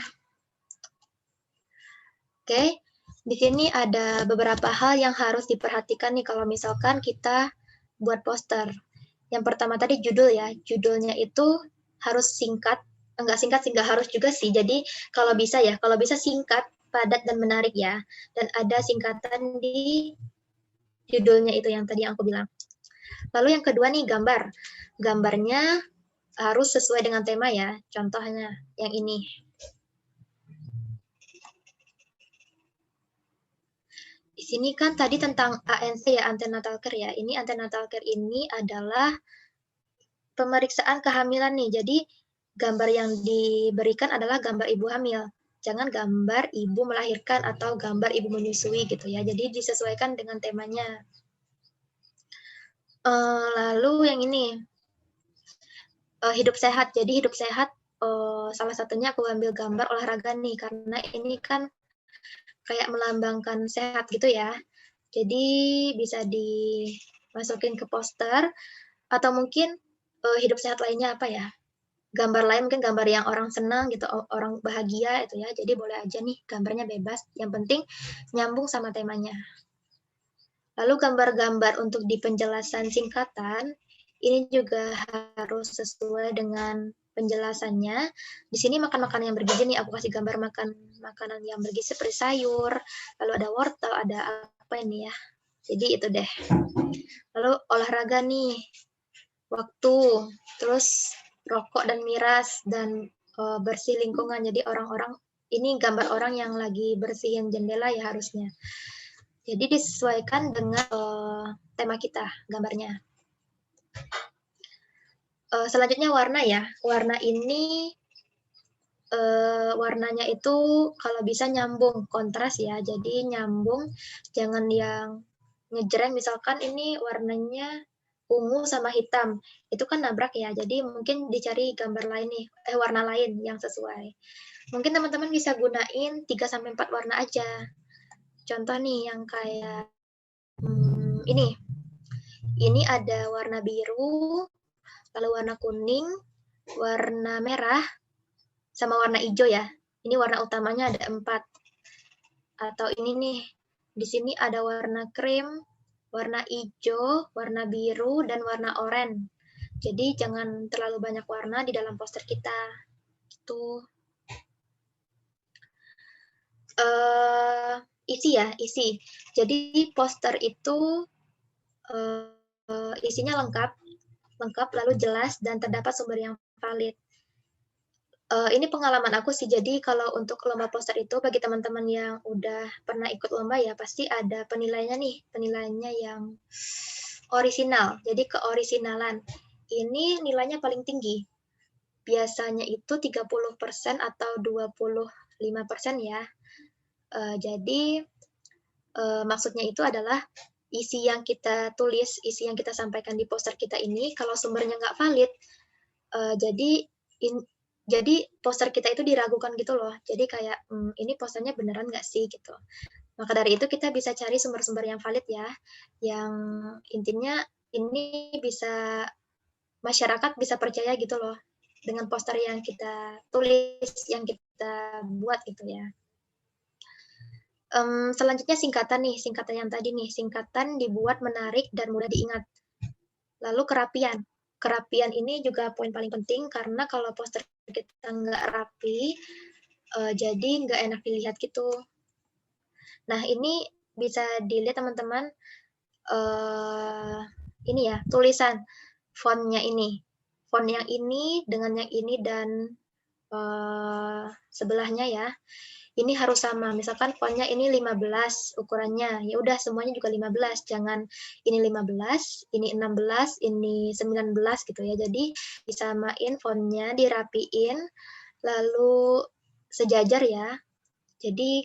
Oke, di sini ada beberapa hal yang harus diperhatikan nih kalau misalkan kita buat poster. Yang pertama tadi judul ya, judulnya itu harus singkat, enggak singkat sih, enggak harus juga sih. Jadi kalau bisa singkat, padat dan menarik ya. Dan ada singkatan di judulnya itu yang tadi yang aku bilang. Lalu yang kedua nih gambar. Gambarnya harus sesuai dengan tema ya. Contohnya yang ini. Di sini kan tadi tentang ANC ya, antenatal care ya. Ini antenatal care ini adalah pemeriksaan kehamilan nih. Jadi gambar yang diberikan adalah gambar ibu hamil. Jangan gambar ibu melahirkan atau gambar ibu menyusui gitu ya. Jadi disesuaikan dengan temanya. Lalu yang ini, hidup sehat. Jadi hidup sehat salah satunya aku ambil gambar olahraga nih karena ini kan kayak melambangkan sehat gitu ya. Jadi bisa dimasukin ke poster atau mungkin hidup sehat lainnya apa ya? Gambar lain mungkin gambar yang orang senang gitu, orang bahagia itu ya. Jadi boleh aja nih gambarnya bebas, yang penting nyambung sama temanya. Lalu gambar-gambar untuk di penjelasan singkatan, ini juga harus sesuai dengan penjelasannya. Di sini makan makanan yang bergizi nih, aku kasih gambar makan makanan yang bergizi seperti sayur, lalu ada wortel, ada apa ini ya. Jadi itu deh. Lalu olahraga nih, waktu, terus rokok dan miras, dan bersih lingkungan. Jadi orang-orang, ini gambar orang yang lagi bersihin jendela ya harusnya. Jadi disesuaikan dengan tema kita gambarnya. Selanjutnya warna ya. Warna ini warnanya itu kalau bisa nyambung, kontras ya. Jadi nyambung, jangan yang ngejreng. Misalkan ini warnanya ungu sama hitam, itu kan nabrak ya. Jadi mungkin dicari gambar lain nih, warna lain yang sesuai. Mungkin teman-teman bisa gunain 3-4 warna aja. Contoh nih yang kayak ini. Ini ada warna biru, lalu warna kuning, warna merah, sama warna hijau ya. Ini warna utamanya ada 4. Atau ini nih, di sini ada warna krim, warna hijau, warna biru, dan warna oranye. Jadi jangan terlalu banyak warna di dalam poster kita. Gitu. Isi. Jadi poster itu isinya lengkap. lengkap, lalu jelas, dan terdapat sumber yang valid. Ini pengalaman aku sih, jadi kalau untuk lomba poster itu bagi teman-teman yang udah pernah ikut lomba ya, pasti ada penilaiannya nih, penilaiannya yang orisinal, jadi keorisinalan. Ini nilainya paling tinggi, biasanya itu 30% atau 25% ya. Jadi, maksudnya itu adalah isi yang kita tulis, isi yang kita sampaikan di poster kita ini, kalau sumbernya nggak valid, jadi in jadi poster kita itu diragukan gitu loh. Jadi kayak, ini posternya beneran nggak sih gitu. Maka dari itu kita bisa cari sumber-sumber yang valid ya, yang intinya ini bisa masyarakat bisa percaya gitu loh, dengan poster yang kita tulis, yang kita buat gitu ya. Selanjutnya singkatan nih, singkatan yang tadi nih, singkatan dibuat menarik dan mudah diingat. Lalu kerapian. Kerapian ini juga poin paling penting karena kalau poster kita nggak rapi, jadi nggak enak dilihat gitu. Nah, ini bisa dilihat teman-teman, ini ya, tulisan fontnya ini. Font yang ini dengan yang ini dan sebelahnya ya. Ini harus sama. Misalkan fontnya ini 15 ukurannya. Ya udah semuanya juga 15. Jangan ini 15, ini 16, ini 19 gitu ya. Jadi disamain fontnya, dirapiin, lalu sejajar ya. Jadi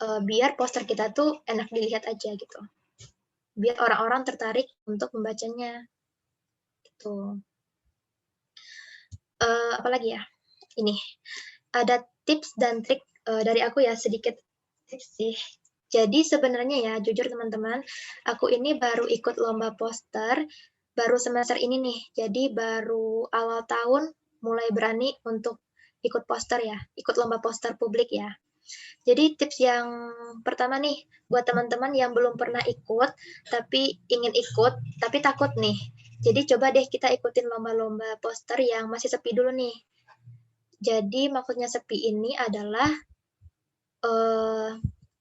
biar poster kita tuh enak dilihat aja gitu. Biar orang-orang tertarik untuk membacanya. Gitu. Apalagi ya? Ini ada tips dan trik dari aku ya, sedikit tips sih. Jadi sebenarnya ya, jujur teman-teman, aku ini baru ikut lomba poster baru semester ini nih. Jadi baru awal tahun mulai berani untuk ikut poster ya, ikut lomba poster publik ya. Jadi tips yang pertama nih, buat teman-teman yang belum pernah ikut, tapi ingin ikut, tapi takut nih. Jadi coba deh kita ikutin lomba-lomba poster yang masih sepi dulu nih. Jadi maksudnya sepi ini adalah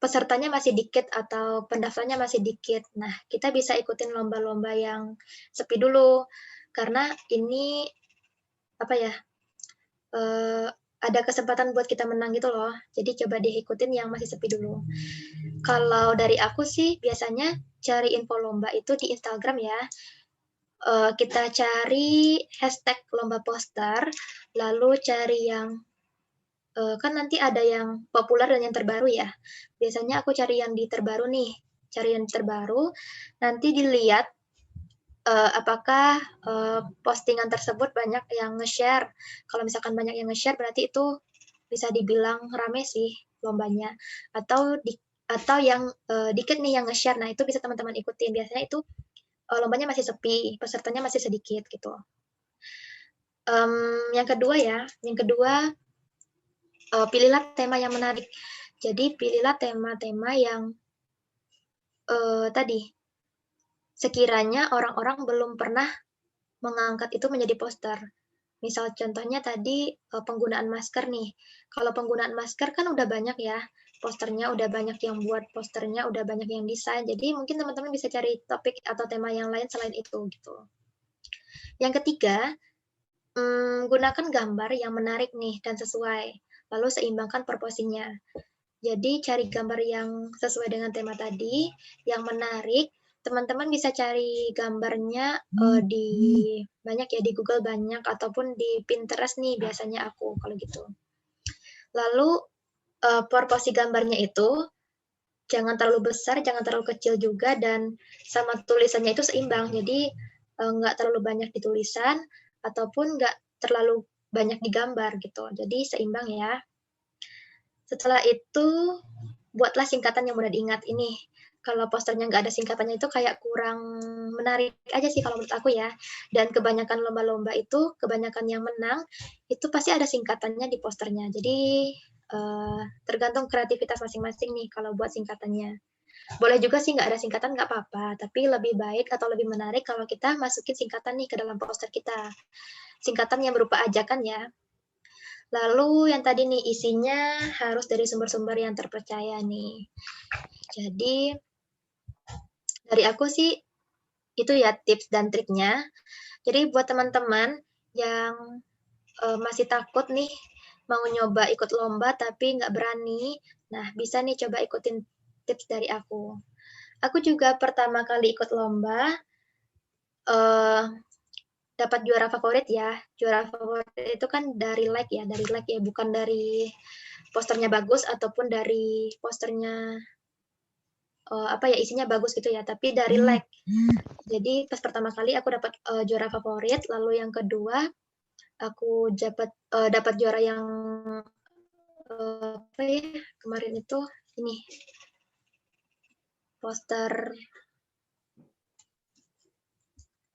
pesertanya masih dikit atau pendaftarnya masih dikit. Nah, kita bisa ikutin lomba-lomba yang sepi dulu karena ini apa ya? Ada kesempatan buat kita menang gitu loh. Jadi coba deh ikutin yang masih sepi dulu. Kalau dari aku sih biasanya cari info lomba itu di Instagram ya. Kita cari hashtag lomba poster, lalu cari yang kan nanti ada yang populer dan yang terbaru ya. Biasanya aku cari yang di terbaru nih, cari yang terbaru, nanti dilihat apakah postingan tersebut banyak yang nge-share. Kalau misalkan banyak yang nge-share berarti itu bisa dibilang rame sih lombanya. Atau yang dikit nih yang nge-share, nah itu bisa teman-teman ikutin. Biasanya itu lombanya masih sepi, pesertanya masih sedikit gitu. Yang kedua pilihlah tema yang menarik. Jadi pilihlah tema-tema yang tadi sekiranya orang-orang belum pernah mengangkat itu menjadi poster. Misal contohnya tadi penggunaan masker nih. Kalau penggunaan masker kan udah banyak ya posternya, udah banyak yang buat posternya, udah banyak yang desain. Jadi mungkin teman-teman bisa cari topik atau tema yang lain selain itu gitu. Yang ketiga, gunakan gambar yang menarik nih dan sesuai. Lalu seimbangkan proporsinya. Jadi cari gambar yang sesuai dengan tema tadi, yang menarik. Teman-teman bisa cari gambarnya di banyak ya di Google banyak ataupun di Pinterest nih biasanya aku kalau gitu. Lalu proporsi gambarnya itu jangan terlalu besar, jangan terlalu kecil juga dan sama tulisannya itu seimbang. Jadi nggak terlalu banyak di tulisan ataupun nggak terlalu banyak di gambar gitu. Jadi seimbang ya. Setelah itu, buatlah singkatan yang mudah diingat. Ini, kalau posternya nggak ada singkatannya itu kayak kurang menarik aja sih kalau menurut aku ya. Dan kebanyakan lomba-lomba itu, kebanyakan yang menang, itu pasti ada singkatannya di posternya. Jadi, tergantung kreativitas masing-masing nih kalau buat singkatannya. Boleh juga sih nggak ada singkatan nggak apa-apa, tapi lebih baik atau lebih menarik kalau kita masukin singkatan nih ke dalam poster kita. Singkatan yang berupa ajakan ya. Lalu yang tadi nih isinya harus dari sumber-sumber yang terpercaya nih. Jadi dari aku sih Itu ya tips dan triknya. Jadi buat teman-teman yang masih takut nih mau nyoba ikut lomba tapi nggak berani, nah bisa nih coba ikutin tips dari aku. Aku juga pertama kali ikut lomba, uh, dapat juara favorit ya. Juara favorit itu kan dari like ya, bukan dari posternya bagus ataupun dari posternya apa ya isinya bagus gitu ya, tapi dari like. Jadi pas pertama kali aku dapat juara favorit, lalu yang kedua aku dapat juara yang apa ya kemarin itu ini poster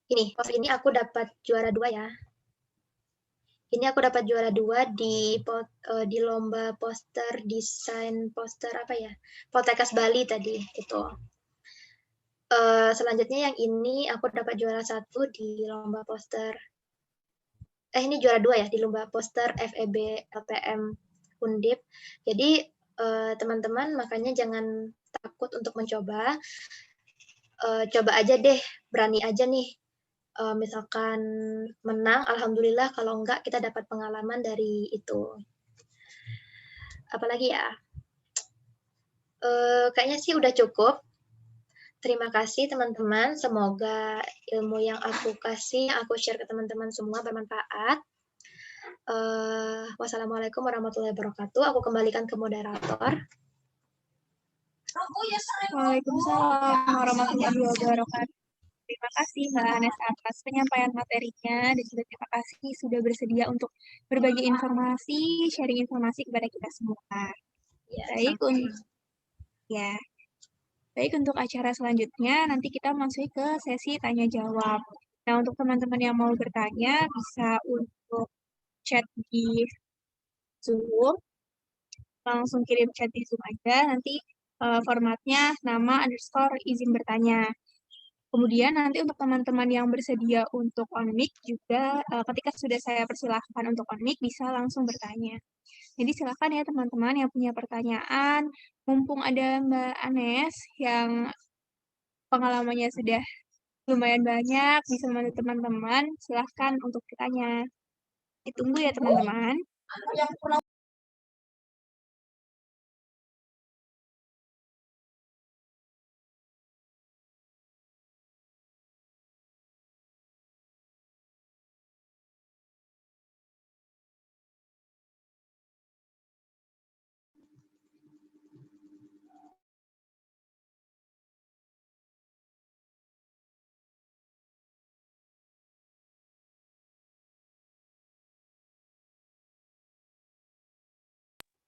ini aku dapat juara 2 ya. Ini aku dapat juara 2 di lomba poster desain poster apa ya? Poltekkes Bali tadi itu. Selanjutnya yang ini aku dapat juara 1 di lomba poster. Ini juara 2 ya di lomba poster FEB LPM Undip. Jadi teman-teman makanya jangan takut untuk mencoba. Coba aja deh, berani aja nih. Misalkan menang, alhamdulillah. Kalau enggak, kita dapat pengalaman dari itu. Apalagi ya? Kayaknya sih udah cukup. Terima kasih teman-teman. Semoga ilmu yang aku kasih, yang aku share ke teman-teman semua bermanfaat. Wassalamualaikum warahmatullahi wabarakatuh. Aku kembalikan ke moderator. Waalaikumsalam warahmatullahi wabarakatuh. Terima kasih Mbak Anes atas penyampaian materinya dan juga terima kasih sudah bersedia untuk berbagi informasi, sharing informasi kepada kita semua. Ya, Baik, ya. Baik, untuk acara selanjutnya nanti kita masuk ke sesi tanya jawab. Nah, untuk teman-teman yang mau bertanya bisa untuk chat di Zoom, langsung kirim chat di Zoom aja, nanti formatnya nama underscore izin bertanya. Kemudian nanti untuk teman-teman yang bersedia untuk on mic juga ketika sudah saya persilahkan untuk on mic bisa langsung bertanya. Jadi silakan ya teman-teman yang punya pertanyaan, mumpung ada Mbak Anes yang pengalamannya sudah lumayan banyak, bisa membantu teman-teman, silahkan untuk bertanya. Ditunggu ya teman-teman.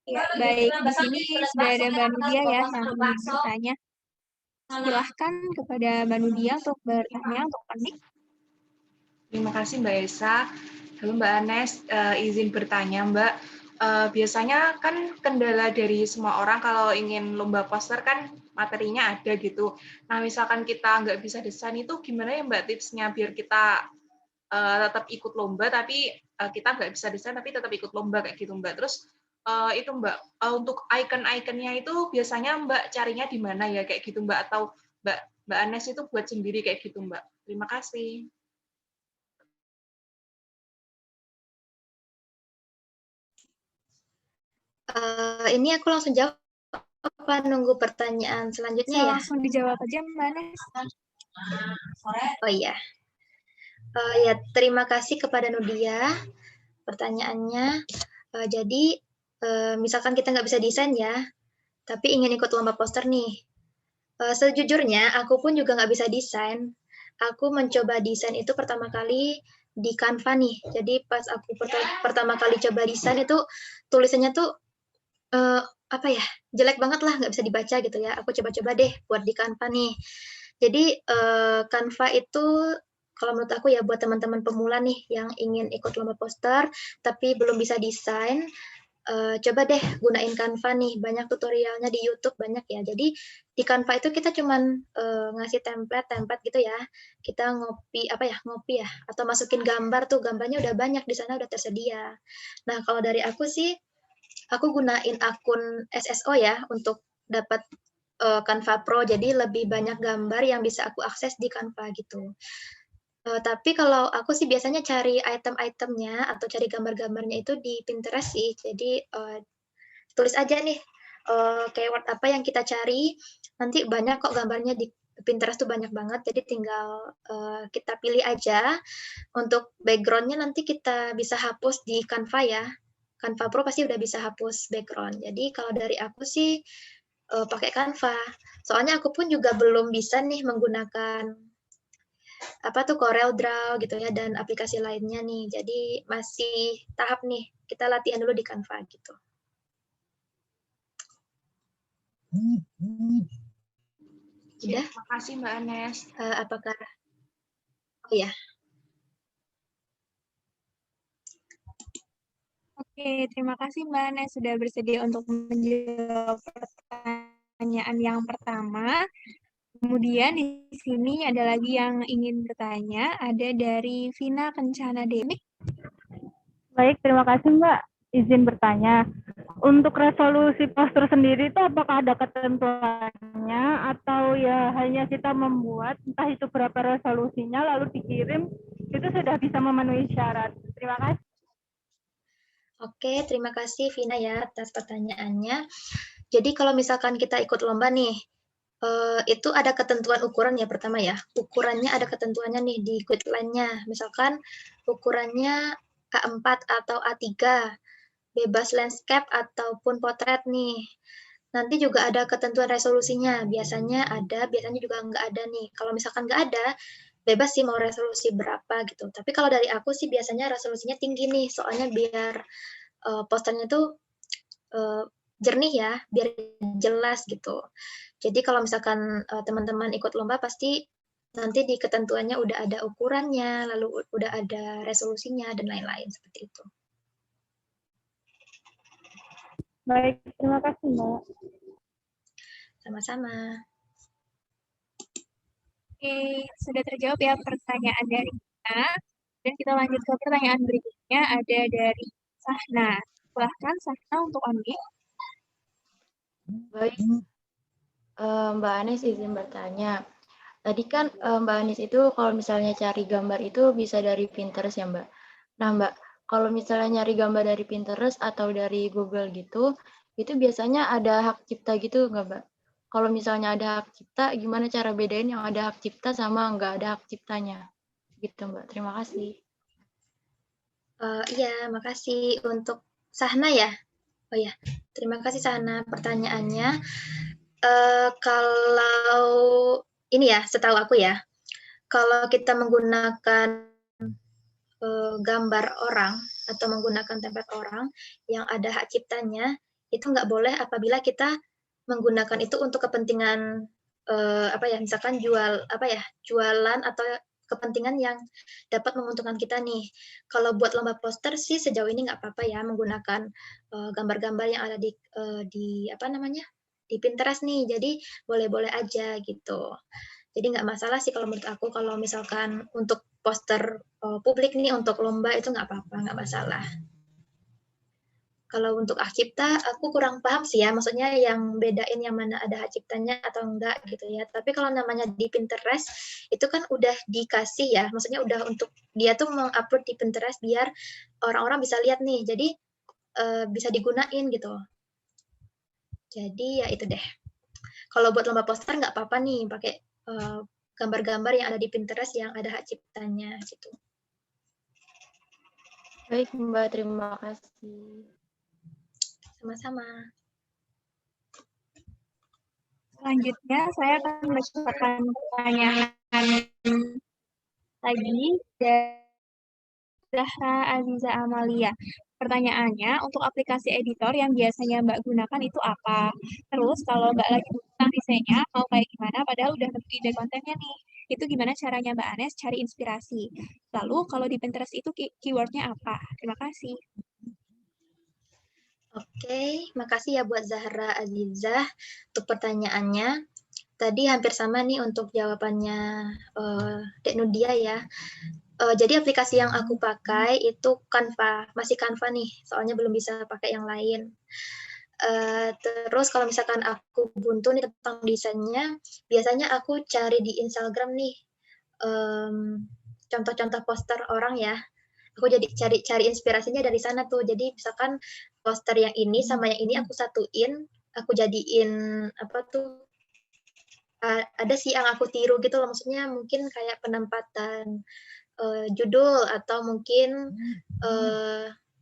Ya, baik, di sini sudah ada Mbak Nudia ya yang ingin bertanya. Silahkan kepada Mbak Nudia untuk bertanya untuk panik. Terima kasih Mbak Esa. Halo Mbak Anes, izin bertanya Mbak. Biasanya kan kendala dari semua orang kalau ingin lomba poster kan materinya ada gitu. Nah misalkan kita nggak bisa desain itu gimana ya Mbak tipsnya biar kita tetap ikut lomba tapi kita nggak bisa desain tapi tetap ikut lomba kayak gitu Mbak. Terus itu Mbak, untuk icon-iconnya itu biasanya Mbak carinya di mana ya kayak gitu Mbak atau Mbak Anes itu buat sendiri kayak gitu Mbak. Terima kasih. Ini aku langsung jawab apa nunggu pertanyaan selanjutnya ya? Langsung dijawab aja Mbak Anes. Oh iya. Ya, terima kasih kepada Nudia pertanyaannya. Jadi, misalkan kita nggak bisa desain ya, tapi ingin ikut lomba poster nih. Sejujurnya, aku pun juga nggak bisa desain. Aku mencoba desain itu pertama kali di Canva nih. Jadi pas aku pertama kali coba desain itu tulisannya tuh apa ya, jelek banget lah, nggak bisa dibaca gitu ya. Aku coba-coba deh buat di Canva nih. Jadi Canva itu kalau menurut aku ya buat teman-teman pemula nih yang ingin ikut lomba poster tapi belum bisa desain, coba deh gunain Canva nih, banyak tutorialnya di YouTube banyak ya. Jadi di Canva itu kita cuman ngasih template gitu ya. Kita ngopi ya, atau masukin gambar tuh, gambarnya udah banyak di sana udah tersedia. Nah kalau dari aku sih, aku gunain akun SSO ya untuk dapat Canva Pro, jadi lebih banyak gambar yang bisa aku akses di Canva gitu. Tapi kalau aku sih biasanya cari item-itemnya atau cari gambar-gambarnya itu di Pinterest sih. Jadi tulis aja nih keyword apa yang kita cari, nanti banyak kok gambarnya di Pinterest tuh banyak banget. Jadi tinggal kita pilih aja. Untuk background-nya nanti kita bisa hapus di Canva ya. Canva Pro pasti udah bisa hapus background. Jadi kalau dari aku sih pakai Canva. Soalnya aku pun juga belum bisa nih menggunakan apa tuh Corel Draw gitu ya dan aplikasi lainnya nih. Jadi masih tahap nih. Kita latihan dulu di Canva gitu. Udah? Terima kasih Mbak Anes. Apakah oh ya. Oke, terima kasih Mbak Nes sudah bersedia untuk menjawab pertanyaan yang pertama. Kemudian di sini ada lagi yang ingin bertanya, ada dari Vina Kencana Dewi. Baik, terima kasih Mbak. Izin bertanya, untuk resolusi poster sendiri itu apakah ada ketentuannya atau ya hanya kita membuat entah itu berapa resolusinya lalu dikirim itu sudah bisa memenuhi syarat. Terima kasih. Oke, terima kasih Vina ya atas pertanyaannya. Jadi kalau misalkan kita ikut lomba nih, itu ada ketentuan ukuran ya pertama ya. Ukurannya ada ketentuannya nih di guideline-nya. Misalkan ukurannya A4 atau A3, bebas landscape ataupun potret nih. Nanti juga ada ketentuan resolusinya. Biasanya ada, biasanya juga nggak ada nih. Kalau misalkan nggak ada, bebas sih mau resolusi berapa gitu. Tapi kalau dari aku sih biasanya resolusinya tinggi nih, soalnya biar posternya tuh jernih ya, biar jelas gitu. Jadi kalau misalkan teman-teman ikut lomba pasti nanti di ketentuannya udah ada ukurannya, lalu udah ada resolusinya dan lain-lain seperti itu. Baik, terima kasih Mbak. Sama-sama. Oke, sudah terjawab ya pertanyaan dari kita. Dan kita lanjut ke pertanyaan berikutnya, ada dari Sahna. Silahkan Sahna untuk unmute. Baik, Mbak Anis izin bertanya. Tadi kan Mbak Anis itu kalau misalnya cari gambar itu bisa dari Pinterest ya Mbak. Nah Mbak, kalau misalnya nyari gambar dari Pinterest atau dari Google gitu, itu biasanya ada hak cipta gitu nggak Mbak? Kalau misalnya ada hak cipta, gimana cara bedain yang ada hak cipta sama nggak ada hak ciptanya? Gitu Mbak, terima kasih. Iya, makasih untuk Sahna ya. Oh ya, terima kasih Sahna pertanyaannya. Kalau ini ya, setahu aku ya, kalau kita menggunakan gambar orang atau menggunakan template orang yang ada hak ciptanya, itu nggak boleh apabila kita menggunakan itu untuk kepentingan apa ya, misalkan jualan atau kepentingan yang dapat menguntungkan kita nih. Kalau buat lomba poster sih sejauh ini nggak apa-apa ya menggunakan gambar-gambar yang ada di apa namanya di Pinterest nih. Jadi boleh-boleh aja gitu. Jadi nggak masalah sih kalau menurut aku kalau misalkan untuk poster publik nih untuk lomba itu nggak apa-apa, nggak masalah. Kalau untuk hak cipta, aku kurang paham sih ya, maksudnya yang bedain yang mana ada hak ciptanya atau enggak gitu ya. Tapi kalau namanya di Pinterest, itu kan udah dikasih ya, maksudnya udah untuk dia tuh mengupload di Pinterest biar orang-orang bisa lihat nih, jadi bisa digunain gitu. Jadi ya itu deh. Kalau buat lomba poster nggak apa-apa nih pakai gambar-gambar yang ada di Pinterest yang ada hak ciptanya gitu. Baik Mbak, terima kasih. Sama-sama. Selanjutnya saya akan membacakan pertanyaan lagi dari Zahra Aziza Amalia. Pertanyaannya, untuk aplikasi editor yang biasanya Mbak gunakan itu apa? Terus kalau Mbak lagi tentang desainnya, mau kayak gimana? Padahal udah tentu ide kontennya nih. Itu gimana caranya Mbak Anes cari inspirasi? Lalu kalau di Pinterest itu keywordnya apa? Terima kasih. Oke, makasih ya buat Zahra Azizah untuk pertanyaannya. Tadi hampir sama nih untuk jawabannya Dek Nudia ya. Jadi aplikasi yang aku pakai itu Canva, masih Canva nih, soalnya belum bisa pakai yang lain. Terus kalau misalkan aku buntu nih tentang desainnya, biasanya aku cari di Instagram nih, contoh-contoh poster orang ya. Aku jadi cari inspirasinya dari sana tuh. Jadi misalkan poster yang ini sama yang ini aku satuin, aku jadiin apa tuh, ada sih yang aku tiru gitu loh, maksudnya mungkin kayak penempatan judul atau mungkin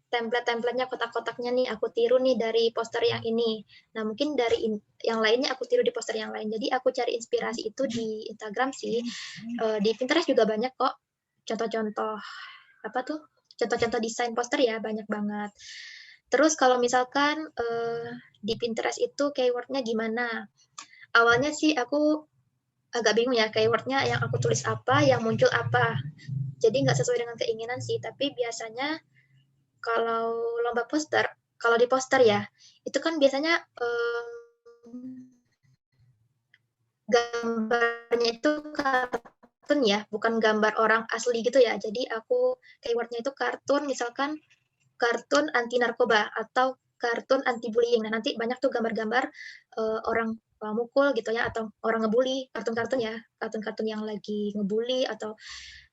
template-templatenya, kotak-kotaknya nih aku tiru nih dari poster yang ini. Nah mungkin dari yang lainnya aku tiru di poster yang lain. Jadi aku cari inspirasi itu di Instagram sih. Di Pinterest juga banyak kok contoh-contoh apa tuh? Contoh-contoh desain poster ya, banyak banget. Terus kalau misalkan di Pinterest itu keywordnya gimana? Awalnya sih aku agak bingung ya, keywordnya yang aku tulis apa, yang muncul apa. Jadi nggak sesuai dengan keinginan sih, tapi biasanya kalau lomba poster, kalau di poster ya, itu kan biasanya gambarnya itu kartun ya, bukan gambar orang asli gitu ya. Jadi aku keywordnya itu kartun, misalkan kartun anti narkoba atau kartun anti bullying. Nah nanti banyak tuh gambar-gambar orang mukul gitu ya, atau orang ngebully, kartun-kartun ya, kartun-kartun yang lagi ngebully atau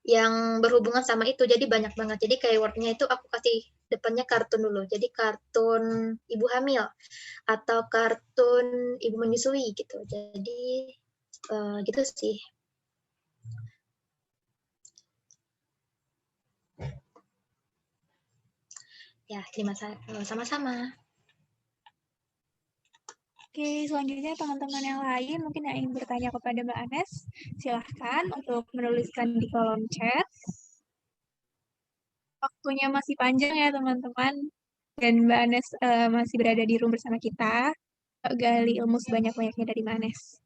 yang berhubungan sama itu. Jadi banyak banget. Jadi keywordnya itu aku kasih depannya kartun dulu. Jadi kartun ibu hamil atau kartun ibu menyusui gitu. Jadi gitu sih. Ya, sama-sama. Oke, selanjutnya teman-teman yang lain mungkin yang ingin bertanya kepada Mbak Anes, silahkan untuk menuliskan di kolom chat. Waktunya masih panjang ya teman-teman, dan Mbak Anes masih berada di room bersama kita. Gali ilmu sebanyak-banyaknya dari Mbak Anes.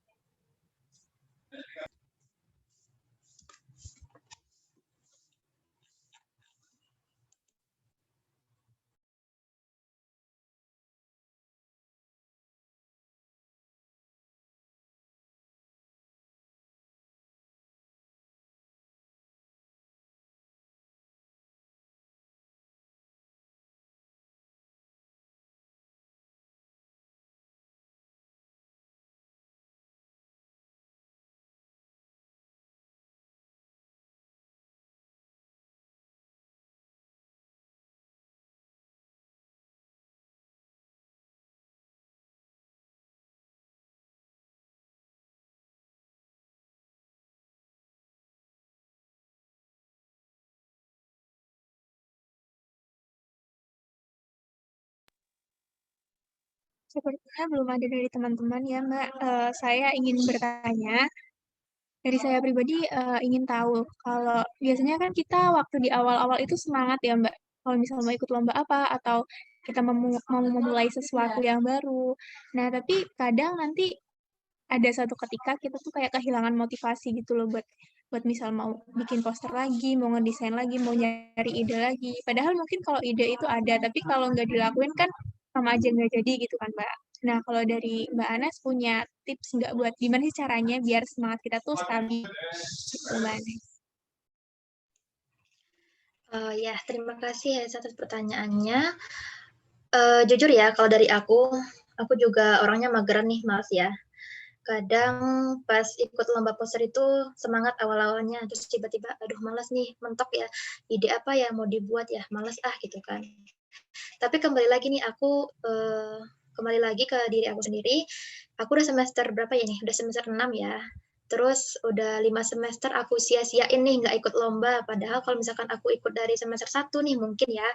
Sepertinya belum ada dari teman-teman ya Mbak. Saya ingin bertanya, dari saya pribadi ingin tahu, kalau biasanya kan kita waktu di awal-awal itu semangat ya Mbak, kalau misalnya mau ikut lomba apa, atau kita mau memulai sesuatu yang baru. Nah, tapi kadang nanti ada satu ketika kita tuh kayak kehilangan motivasi gitu loh buat buat misal mau bikin poster lagi, mau ngedesain lagi, mau nyari ide lagi. Padahal mungkin kalau ide itu ada, tapi kalau nggak dilakuin kan sama aja nggak jadi gitu kan Mbak. Nah, kalau dari Mbak Anas punya tips nggak buat gimana sih caranya biar semangat kita tuh stabil gitu Mbak Anas? Ya, terima kasih ya atas pertanyaannya. Jujur ya, kalau dari aku juga orangnya mageran nih, malas ya. Kadang pas ikut lomba poster itu semangat awal-awalnya, terus tiba-tiba, aduh malas nih, mentok ya, ide apa ya mau dibuat ya, malas gitu kan. Tapi kembali lagi nih, aku kembali lagi ke diri aku sendiri. Aku udah semester berapa ya nih? Udah semester 6 ya. Terus udah 5 semester aku sia-siain nih nggak ikut lomba. Padahal kalau misalkan aku ikut dari semester 1 nih mungkin ya,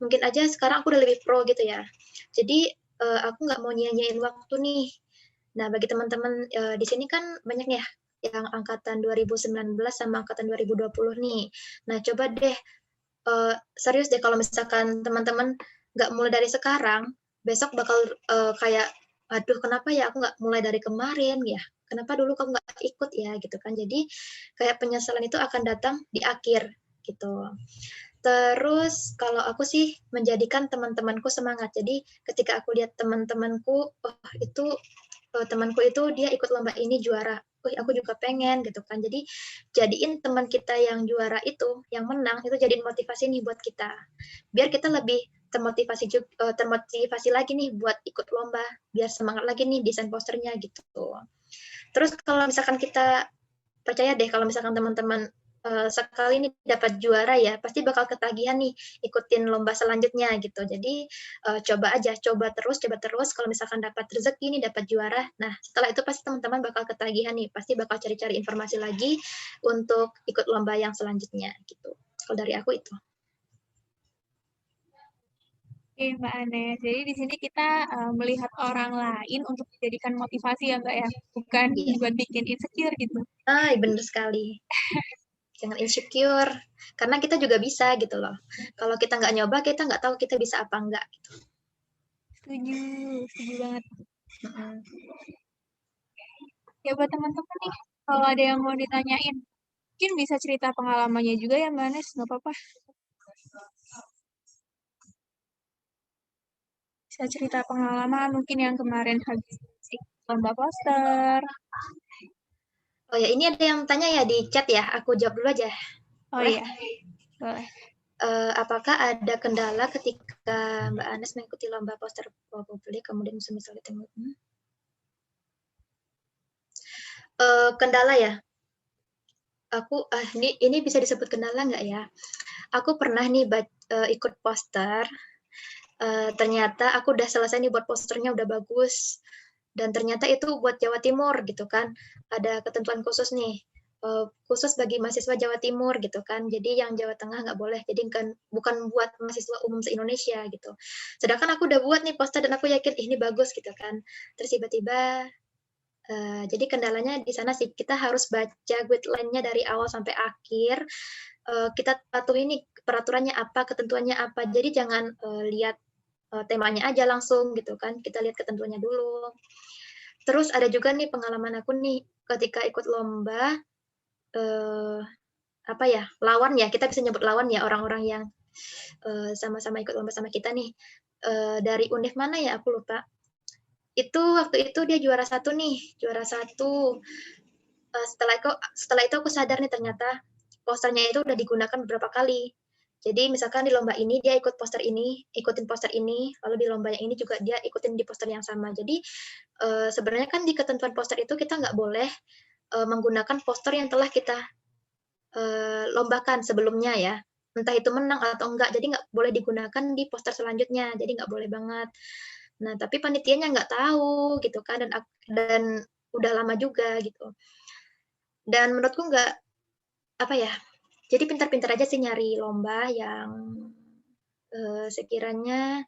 mungkin aja sekarang aku udah lebih pro gitu ya. Jadi aku nggak mau nyanyain waktu nih. Nah bagi teman-teman di sini kan banyak ya yang angkatan 2019 sama angkatan 2020 nih. Nah coba deh serius deh kalau misalkan teman-teman nggak mulai dari sekarang, besok bakal kayak, aduh kenapa ya aku nggak mulai dari kemarin ya? Kenapa dulu kamu nggak ikut ya gitu kan? Jadi kayak penyesalan itu akan datang di akhir gitu. Terus kalau aku sih menjadikan teman-temanku semangat. Jadi ketika aku lihat teman-temanku, oh itu temanku itu dia ikut lomba ini juara. Aku juga pengen gitu kan. Jadi jadiin teman kita yang juara itu, yang menang itu jadiin motivasi nih buat kita. Biar kita lebih termotivasi lagi nih buat ikut lomba, biar semangat lagi nih desain posternya gitu. Terus kalau misalkan kita percaya deh kalau misalkan teman-teman sekali nih dapat juara ya, pasti bakal ketagihan nih ikutin lomba selanjutnya gitu. Jadi coba terus. Kalau misalkan dapat rezeki nih, dapat juara, nah setelah itu pasti teman-teman bakal ketagihan nih, pasti bakal cari-cari informasi lagi untuk ikut lomba yang selanjutnya gitu. Kalau dari aku itu. Oke, Mbak Anes. Jadi di sini kita melihat orang lain untuk dijadikan motivasi ya, Mbak ya, bukan Iya. buat bikin insecure gitu. Bener sekali. Jangan insecure, karena kita juga bisa gitu loh. Kalau kita nggak nyoba, kita nggak tahu kita bisa apa enggak. Gitu. Setuju banget. Mm-mm. Ya buat teman-teman nih, kalau ada yang mau ditanyain, mungkin bisa cerita pengalamannya juga ya Mbak Anes, nggak apa-apa. Bisa cerita pengalaman mungkin yang kemarin habis lomba poster. Oh ya, ini ada yang tanya ya di chat ya, aku jawab dulu aja. Oh Boleh? iya, boleh. Apakah ada kendala ketika Mbak Anes mengikuti lomba poster publik, kemudian misalnya tengok? Kendala ya? Aku ini bisa disebut kendala nggak ya? Aku pernah nih ikut poster. Ternyata aku udah selesai nih buat posternya, udah bagus. Dan ternyata itu buat Jawa Timur gitu kan. Ada ketentuan khusus nih. Khusus bagi mahasiswa Jawa Timur gitu kan. Jadi yang Jawa Tengah nggak boleh. Jadi kan bukan buat mahasiswa umum se-Indonesia gitu. Sedangkan aku udah buat nih poster dan aku yakin ini bagus gitu kan. Terus tiba-tiba jadi kendalanya di sana sih, kita harus baca guideline-nya dari awal sampai akhir. Kita patuhi nih peraturannya apa, ketentuannya apa. Jadi jangan lihat temanya aja langsung gitu kan. Kita lihat ketentuannya dulu. Terus ada juga nih pengalaman aku nih ketika ikut lomba lawan ya, kita bisa nyebut lawan ya, orang-orang yang sama-sama ikut lomba sama kita nih. Dari univ mana ya, aku lupa. Itu waktu itu dia juara 1 nih, juara 1. Setelah itu aku sadar nih ternyata posternya itu udah digunakan beberapa kali. Jadi misalkan di lomba ini dia ikutin poster ini, lalu di lomba yang ini juga dia ikutin di poster yang sama. Jadi sebenarnya kan di ketentuan poster itu kita nggak boleh menggunakan poster yang telah kita lombakan sebelumnya ya. Entah itu menang atau enggak, jadi nggak boleh digunakan di poster selanjutnya, jadi nggak boleh banget. Nah, tapi panitianya nggak tahu gitu kan, dan udah lama juga gitu. Dan menurutku nggak, jadi pintar-pintar aja sih nyari lomba yang sekiranya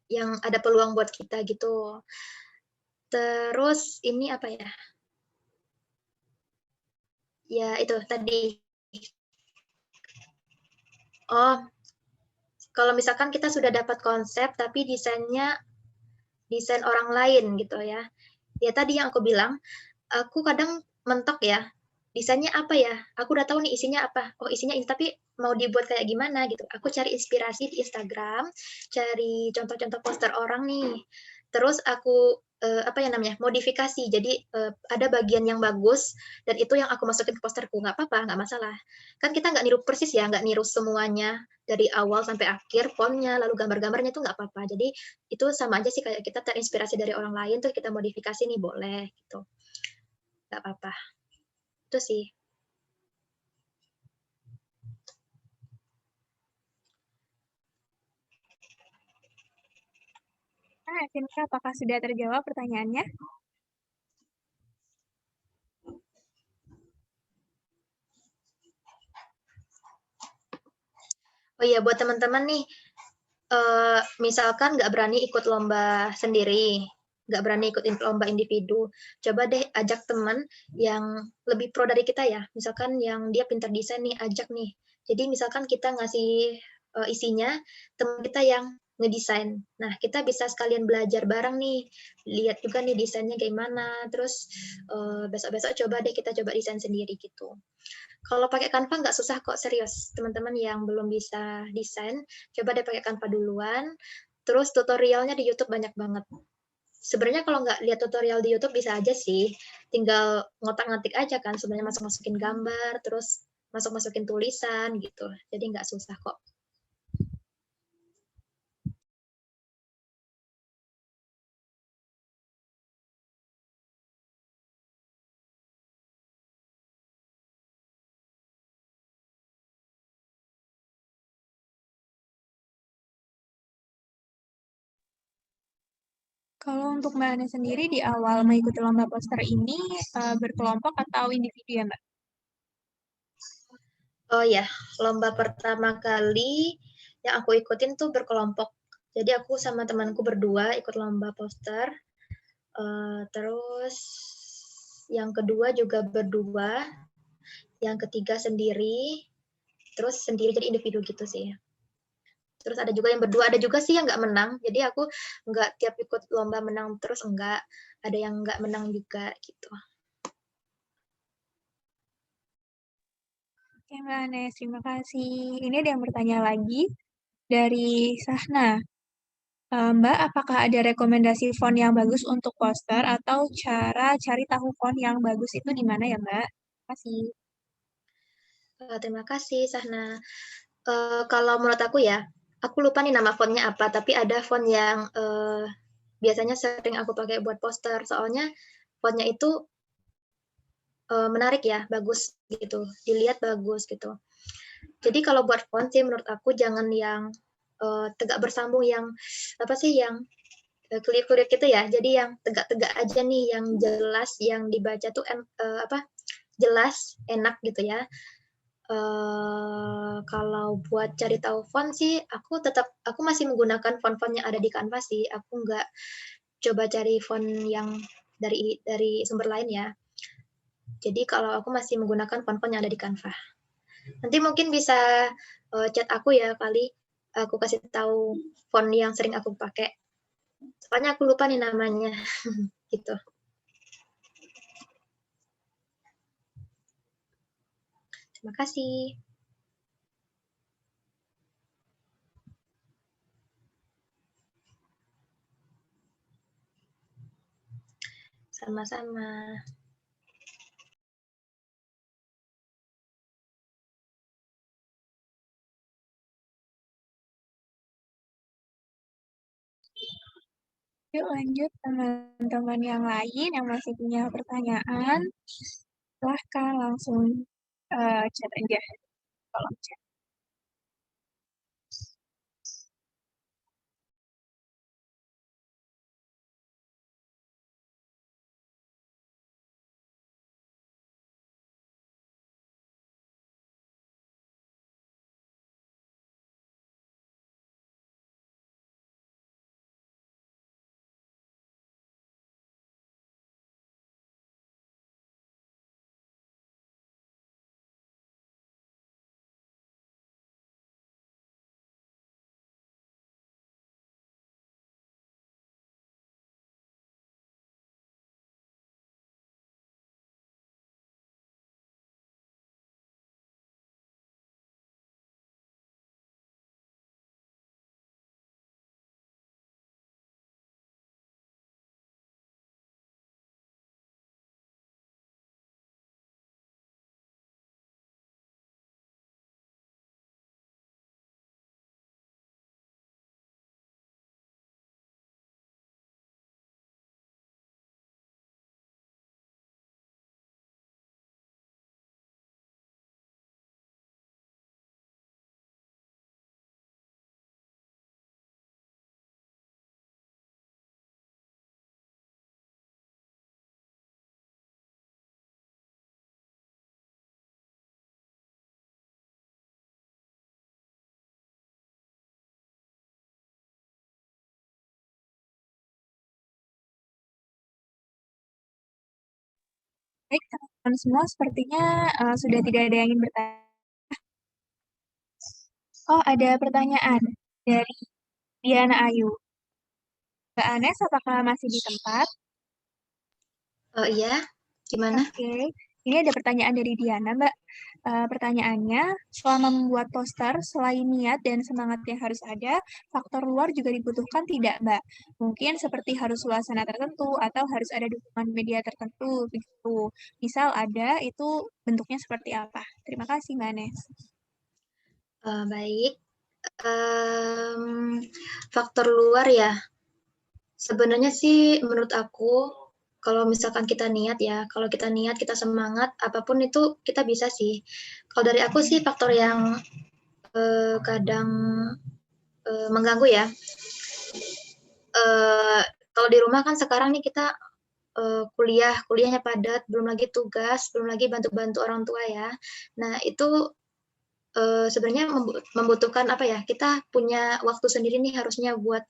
yang ada peluang buat kita gitu. Terus ini ya itu tadi. Kalau misalkan kita sudah dapat konsep tapi desain orang lain gitu ya. Ya tadi yang aku bilang, aku kadang mentok ya, desainnya apa ya? Aku udah tahu nih isinya apa. Oh, isinya ini, tapi mau dibuat kayak gimana gitu. Aku cari inspirasi di Instagram, cari contoh-contoh poster orang nih. Terus aku modifikasi. Jadi ada bagian yang bagus dan itu yang aku masukin ke posterku. Nggak apa-apa, nggak masalah. Kan kita nggak niru persis ya, nggak niru semuanya dari awal sampai akhir, fontnya, lalu gambar-gambarnya itu nggak apa-apa. Jadi itu sama aja sih kayak kita terinspirasi dari orang lain, terus kita modifikasi nih boleh gitu. Nggak apa-apa. Itu sih. Nah, Sinka, apakah sudah terjawab pertanyaannya? Oh iya, buat teman-teman nih, misalkan nggak berani ikut lomba sendiri, nggak berani ikut lomba individu, coba deh ajak teman yang lebih pro dari kita ya. Misalkan yang dia pintar desain nih, ajak nih. Jadi misalkan kita ngasih isinya, teman kita yang ngedesain. Nah, kita bisa sekalian belajar bareng nih, lihat juga nih desainnya gimana, terus besok-besok kita coba desain sendiri gitu. Kalau pakai Canva nggak susah kok, serius. Teman-teman yang belum bisa desain, coba deh pakai Canva duluan, terus tutorialnya di YouTube banyak banget. Sebenarnya kalau nggak lihat tutorial di YouTube bisa aja sih, tinggal ngotak-ngatik aja kan, sebenarnya masukin gambar, terus masuk-masukin tulisan gitu. Jadi nggak susah kok. Kalau untuk Mbak Ana sendiri di awal mengikuti lomba poster ini berkelompok atau individu ya Mbak? Oh ya, lomba pertama kali yang aku ikutin tuh berkelompok. Jadi aku sama temanku berdua ikut lomba poster. Terus yang kedua juga berdua, yang ketiga sendiri, terus sendiri jadi individu gitu sih. Terus ada juga yang berdua, ada juga sih yang nggak menang. Jadi aku nggak tiap ikut lomba menang terus, enggak. Ada yang nggak menang juga gitu. Oke Mbak Anes, terima kasih. Ini ada yang bertanya lagi dari Sahna. Mbak, apakah ada rekomendasi font yang bagus untuk poster atau cara cari tahu font yang bagus itu di mana ya Mbak? Terima kasih. Terima kasih Sahna. Kalau menurut aku ya, aku lupa nih nama fontnya apa, tapi ada font yang biasanya sering aku pakai buat poster. Soalnya fontnya itu menarik ya, bagus gitu, dilihat bagus gitu. Jadi kalau buat font sih menurut aku jangan yang tegak bersambung, yang apa sih, yang kuliah-kuliah gitu ya. Jadi yang tegak-tegak aja nih, yang jelas, yang dibaca tuh apa, jelas, enak gitu ya. Kalau buat cari tahu font sih, aku masih menggunakan font-font yang ada di Canva sih. Aku nggak coba cari font yang dari sumber lain ya. Jadi kalau aku masih menggunakan font-font yang ada di Canva. Nanti mungkin bisa chat aku ya, kali aku kasih tahu font yang sering aku pakai. Soalnya aku lupa nih namanya. Gitu. Terima kasih. Sama-sama. Yuk lanjut teman-teman yang lain yang masih punya pertanyaan. Silahkan langsung chat aja. Kolom chat. Baik, teman-teman semua sepertinya sudah tidak ada yang ingin bertanya. Oh, ada pertanyaan dari Diana Ayu. Mbak Anes, apakah masih di tempat? Oh iya, gimana? Oke. Ini ada pertanyaan dari Diana, Mbak. Pertanyaannya, selama membuat poster, selain niat dan semangat yang harus ada, faktor luar juga dibutuhkan tidak, Mbak? Mungkin seperti harus suasana tertentu atau harus ada dukungan media tertentu, begitu. Misal ada, itu bentuknya seperti apa? Terima kasih, Mbak Nes. Baik, faktor luar ya. Sebenarnya sih menurut aku, kalau misalkan kita niat ya, kalau kita niat, kita semangat, apapun itu kita bisa sih. Kalau dari aku sih faktor yang kadang mengganggu ya. Kalau di rumah kan sekarang nih kita kuliahnya padat, belum lagi tugas, belum lagi bantu-bantu orang tua ya. Nah itu sebenarnya membutuhkan apa ya? Kita punya waktu sendiri nih harusnya buat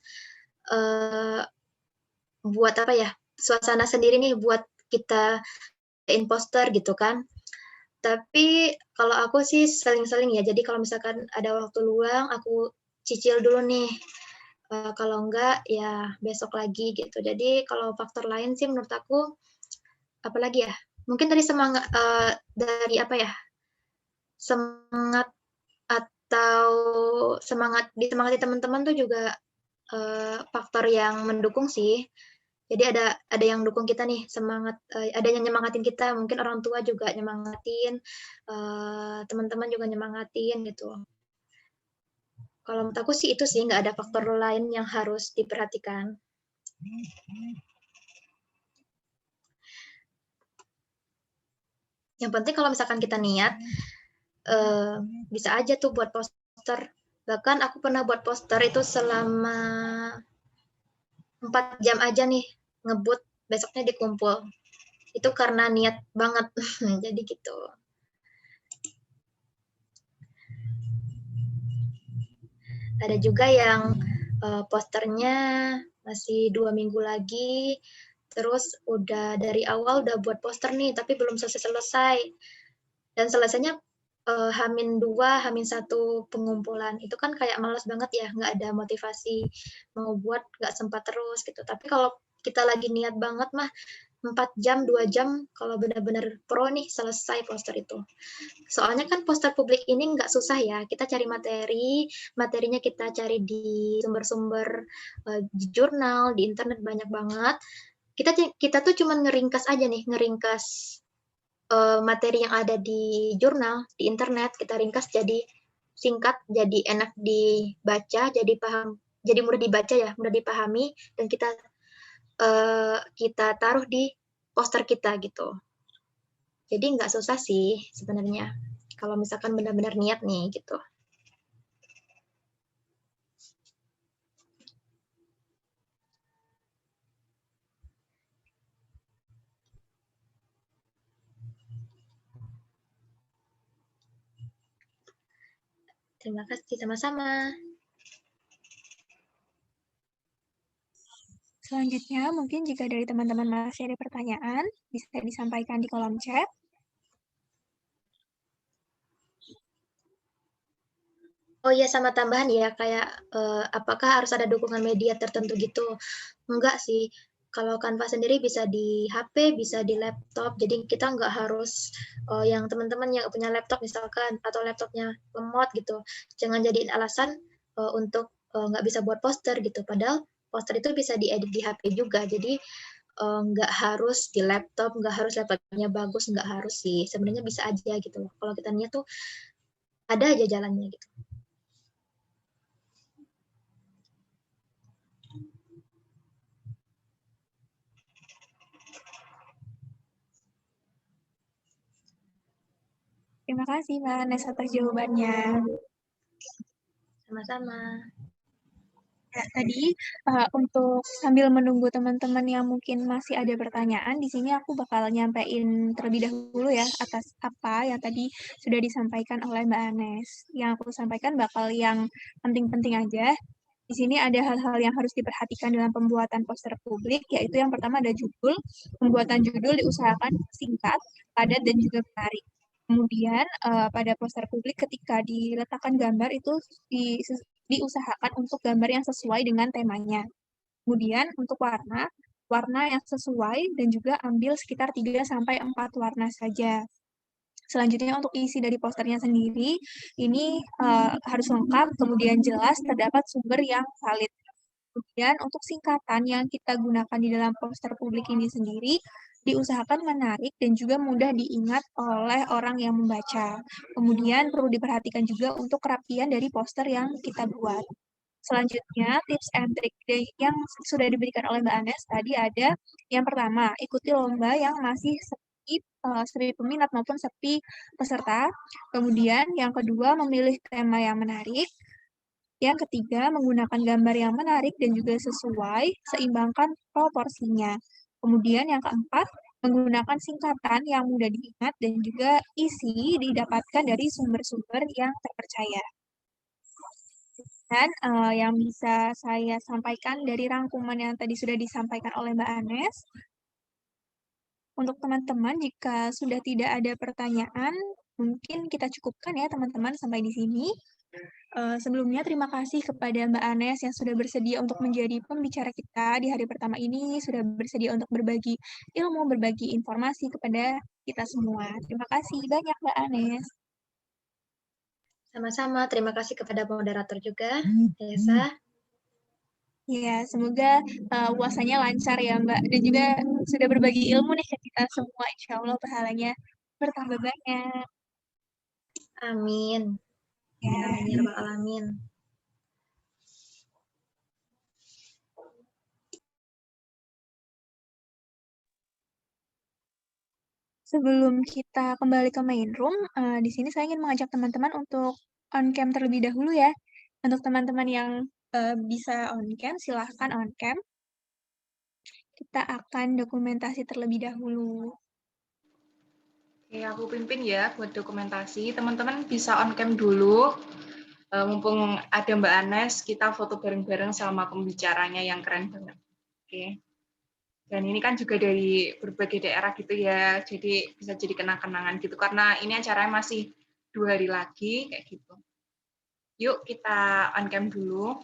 apa ya? Suasana sendiri nih buat kita imposter gitu kan. Tapi kalau aku sih seling-seling ya. Jadi kalau misalkan ada waktu luang, aku cicil dulu nih. Kalau enggak ya besok lagi gitu. Jadi kalau faktor lain sih menurut aku apalagi ya? Mungkin dari semangat dari apa ya? Semangat atau disemangati teman-teman tuh juga faktor yang mendukung sih. Jadi ada yang dukung kita nih, semangat ada yang nyemangatin kita, mungkin orang tua juga nyemangatin, teman-teman juga nyemangatin gitu. Kalau menurut aku sih itu sih, nggak ada faktor lain yang harus diperhatikan. Yang penting kalau misalkan kita niat, bisa aja tuh buat poster. Bahkan aku pernah buat poster itu selama 4 jam aja nih, ngebut, besoknya dikumpul. Itu karena niat banget, jadi gitu. Ada juga yang posternya masih 2 minggu lagi, terus udah dari awal udah buat poster nih, tapi belum selesai-selesai. Dan selesainya H-2, H-1 pengumpulan. Itu kan kayak males banget ya, nggak ada motivasi mau buat, nggak sempat terus gitu. Tapi kalau kita lagi niat banget mah, 4 jam, 2 jam, kalau benar-benar pro nih, selesai poster itu. Soalnya kan poster publik ini nggak susah ya, kita cari materinya kita cari di sumber-sumber di jurnal, di internet banyak banget. Kita tuh cuma ngeringkas aja nih, ngeringkas materi yang ada di jurnal, di internet, kita ringkas jadi singkat, jadi enak dibaca, jadi mudah dibaca ya, mudah dipahami, dan kita taruh di poster kita gitu. Jadi nggak susah sih sebenarnya, kalau misalkan benar-benar niat nih gitu. Terima kasih, sama-sama. Selanjutnya, mungkin jika dari teman-teman masih ada pertanyaan, bisa disampaikan di kolom chat. Oh iya, sama tambahan ya, kayak apakah harus ada dukungan media tertentu gitu? Enggak sih. Kalau Canva sendiri bisa di HP, bisa di laptop, jadi kita nggak harus yang teman-teman yang punya laptop misalkan, atau laptopnya lemot gitu. Jangan jadiin alasan untuk nggak bisa buat poster gitu. Padahal poster itu bisa diedit di HP juga, jadi nggak harus di laptop, nggak harus laptopnya bagus, nggak harus sih. Sebenarnya bisa aja gitu. Kalau kita niat tuh ada aja jalannya gitu. Terima kasih, Mbak Nes, atas jawabannya. Sama-sama. Ya, tadi untuk sambil menunggu teman-teman yang mungkin masih ada pertanyaan, di sini aku bakal nyampein terlebih dahulu ya atas apa yang tadi sudah disampaikan oleh Mbak Anes. Yang aku sampaikan bakal yang penting-penting aja. Di sini ada hal-hal yang harus diperhatikan dalam pembuatan poster publik, yaitu yang pertama ada judul. Pembuatan judul diusahakan singkat, padat, dan juga menarik. Kemudian pada poster publik ketika diletakkan gambar itu diusahakan untuk gambar yang sesuai dengan temanya. Kemudian untuk warna, warna yang sesuai dan juga ambil sekitar 3-4 warna saja. Selanjutnya untuk isi dari posternya sendiri, ini harus lengkap, kemudian jelas, terdapat sumber yang valid. Kemudian untuk singkatan yang kita gunakan di dalam poster publik ini sendiri, diusahakan menarik dan juga mudah diingat oleh orang yang membaca. Kemudian perlu diperhatikan juga untuk kerapian dari poster yang kita buat. Selanjutnya, tips and trick yang sudah diberikan oleh Mbak Anes tadi ada yang pertama, ikuti lomba yang masih sepi peminat maupun sepi peserta. Kemudian yang kedua, memilih tema yang menarik. Yang ketiga, menggunakan gambar yang menarik dan juga sesuai, seimbangkan proporsinya. Kemudian yang keempat, menggunakan singkatan yang mudah diingat dan juga isi didapatkan dari sumber-sumber yang terpercaya. Dan yang bisa saya sampaikan dari rangkuman yang tadi sudah disampaikan oleh Mbak Anes, untuk teman-teman jika sudah tidak ada pertanyaan, mungkin kita cukupkan ya teman-teman sampai di sini. Sebelumnya terima kasih kepada Mbak Anes yang sudah bersedia untuk menjadi pembicara kita di hari pertama ini, sudah bersedia untuk berbagi ilmu, berbagi informasi kepada kita semua. Terima kasih banyak Mbak Anes. Sama-sama, terima kasih kepada moderator juga, Desa. Ya, semoga puasanya lancar ya Mbak, dan juga sudah berbagi ilmu nih ke kita semua, insya Allah pahalanya bertambah banyak. Amin. Ya. Amin ya rabbal alamin. Sebelum kita kembali ke main room, di sini saya ingin mengajak teman-teman untuk on cam terlebih dahulu ya. Untuk teman-teman yang bisa on cam, silahkan on cam. Kita akan dokumentasi terlebih dahulu. Oke, aku pimpin ya buat dokumentasi. Teman-teman bisa on cam dulu. Mumpung ada Mbak Anes, kita foto bareng-bareng sama pembicaranya yang keren banget. Oke. Dan ini kan juga dari berbagai daerah gitu ya, jadi bisa jadi kenang-kenangan gitu. Karena ini acaranya masih 2 hari lagi, kayak gitu. Yuk kita on cam dulu.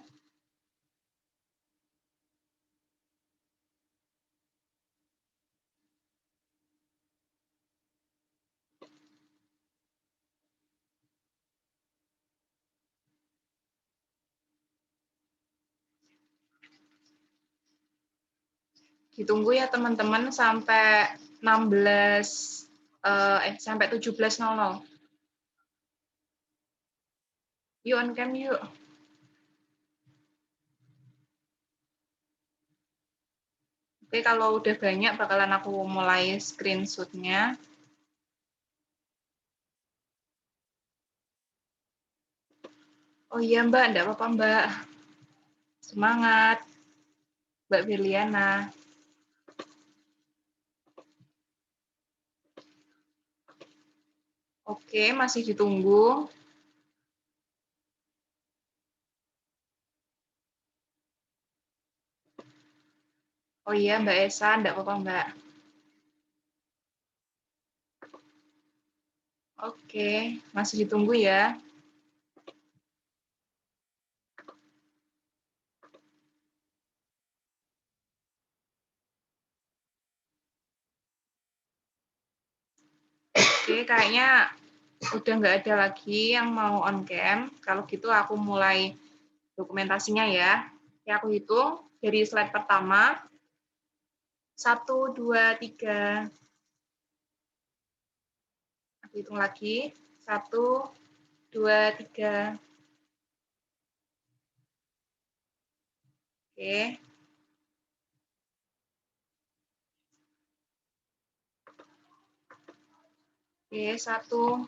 Ditunggu ya teman-teman sampai 17.00. Yuk on cam yuk. Oke, kalau udah banyak bakalan aku mulai screenshot-nya. Oh iya Mbak, enggak apa-apa Mbak. Semangat. Mbak Berliana. Oke, masih ditunggu. Oh iya Mbak Esa, enggak apa-apa Mbak. Oke, masih ditunggu ya. Oke, kayaknya udah nggak ada lagi yang mau on cam. Kalau gitu aku mulai dokumentasinya ya. Ya aku hitung dari slide pertama. 1, 2, 3. Aku hitung lagi. 1, 2, 3. Oke. Oke, 1,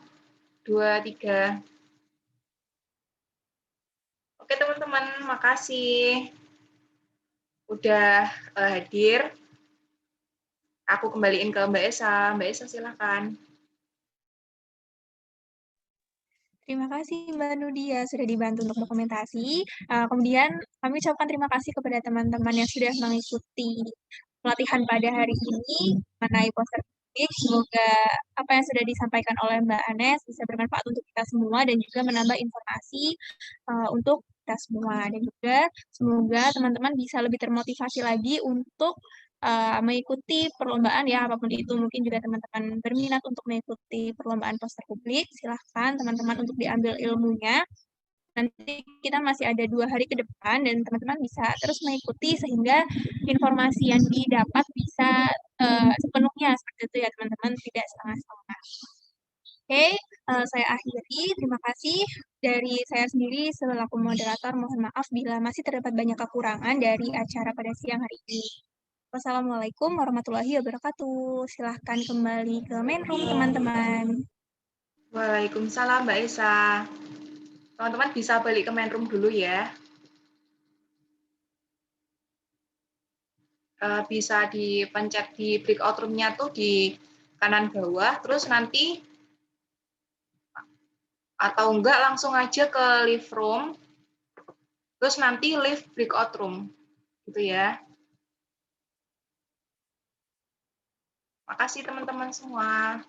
2, 3. Oke teman-teman, makasih udah hadir. Aku kembaliin ke Mbak Esa. Mbak Esa silahkan. Terima kasih Mbak Nudia sudah dibantu untuk dokumentasi. Kemudian kami ucapkan terima kasih kepada teman-teman yang sudah mengikuti pelatihan pada hari ini mengenai poster publik. Semoga apa yang sudah disampaikan oleh Mbak Anes bisa bermanfaat untuk kita semua dan juga menambah informasi untuk kita semua. Dan juga semoga teman-teman bisa lebih termotivasi lagi untuk mengikuti perlombaan ya, apapun itu. Mungkin juga teman-teman berminat untuk mengikuti perlombaan poster publik, silahkan teman-teman untuk diambil ilmunya. Nanti kita masih ada 2 hari ke depan dan teman-teman bisa terus mengikuti sehingga informasi yang didapat bisa sepenuhnya seperti itu ya teman-teman, tidak setengah-setengah. Oke, saya akhiri. Terima kasih dari saya sendiri selaku moderator. Mohon maaf bila masih terdapat banyak kekurangan dari acara pada siang hari ini. Wassalamualaikum warahmatullahi wabarakatuh. Silahkan kembali ke main room teman-teman. Waalaikumsalam Mbak Esa. Teman-teman bisa balik ke main room dulu ya. Bisa dipencet di breakout room-nya tuh di kanan bawah, terus nanti atau enggak langsung aja ke live room, terus nanti live breakout room, gitu ya. Makasih teman-teman semua.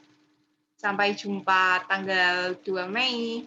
Sampai jumpa tanggal 2 Mei.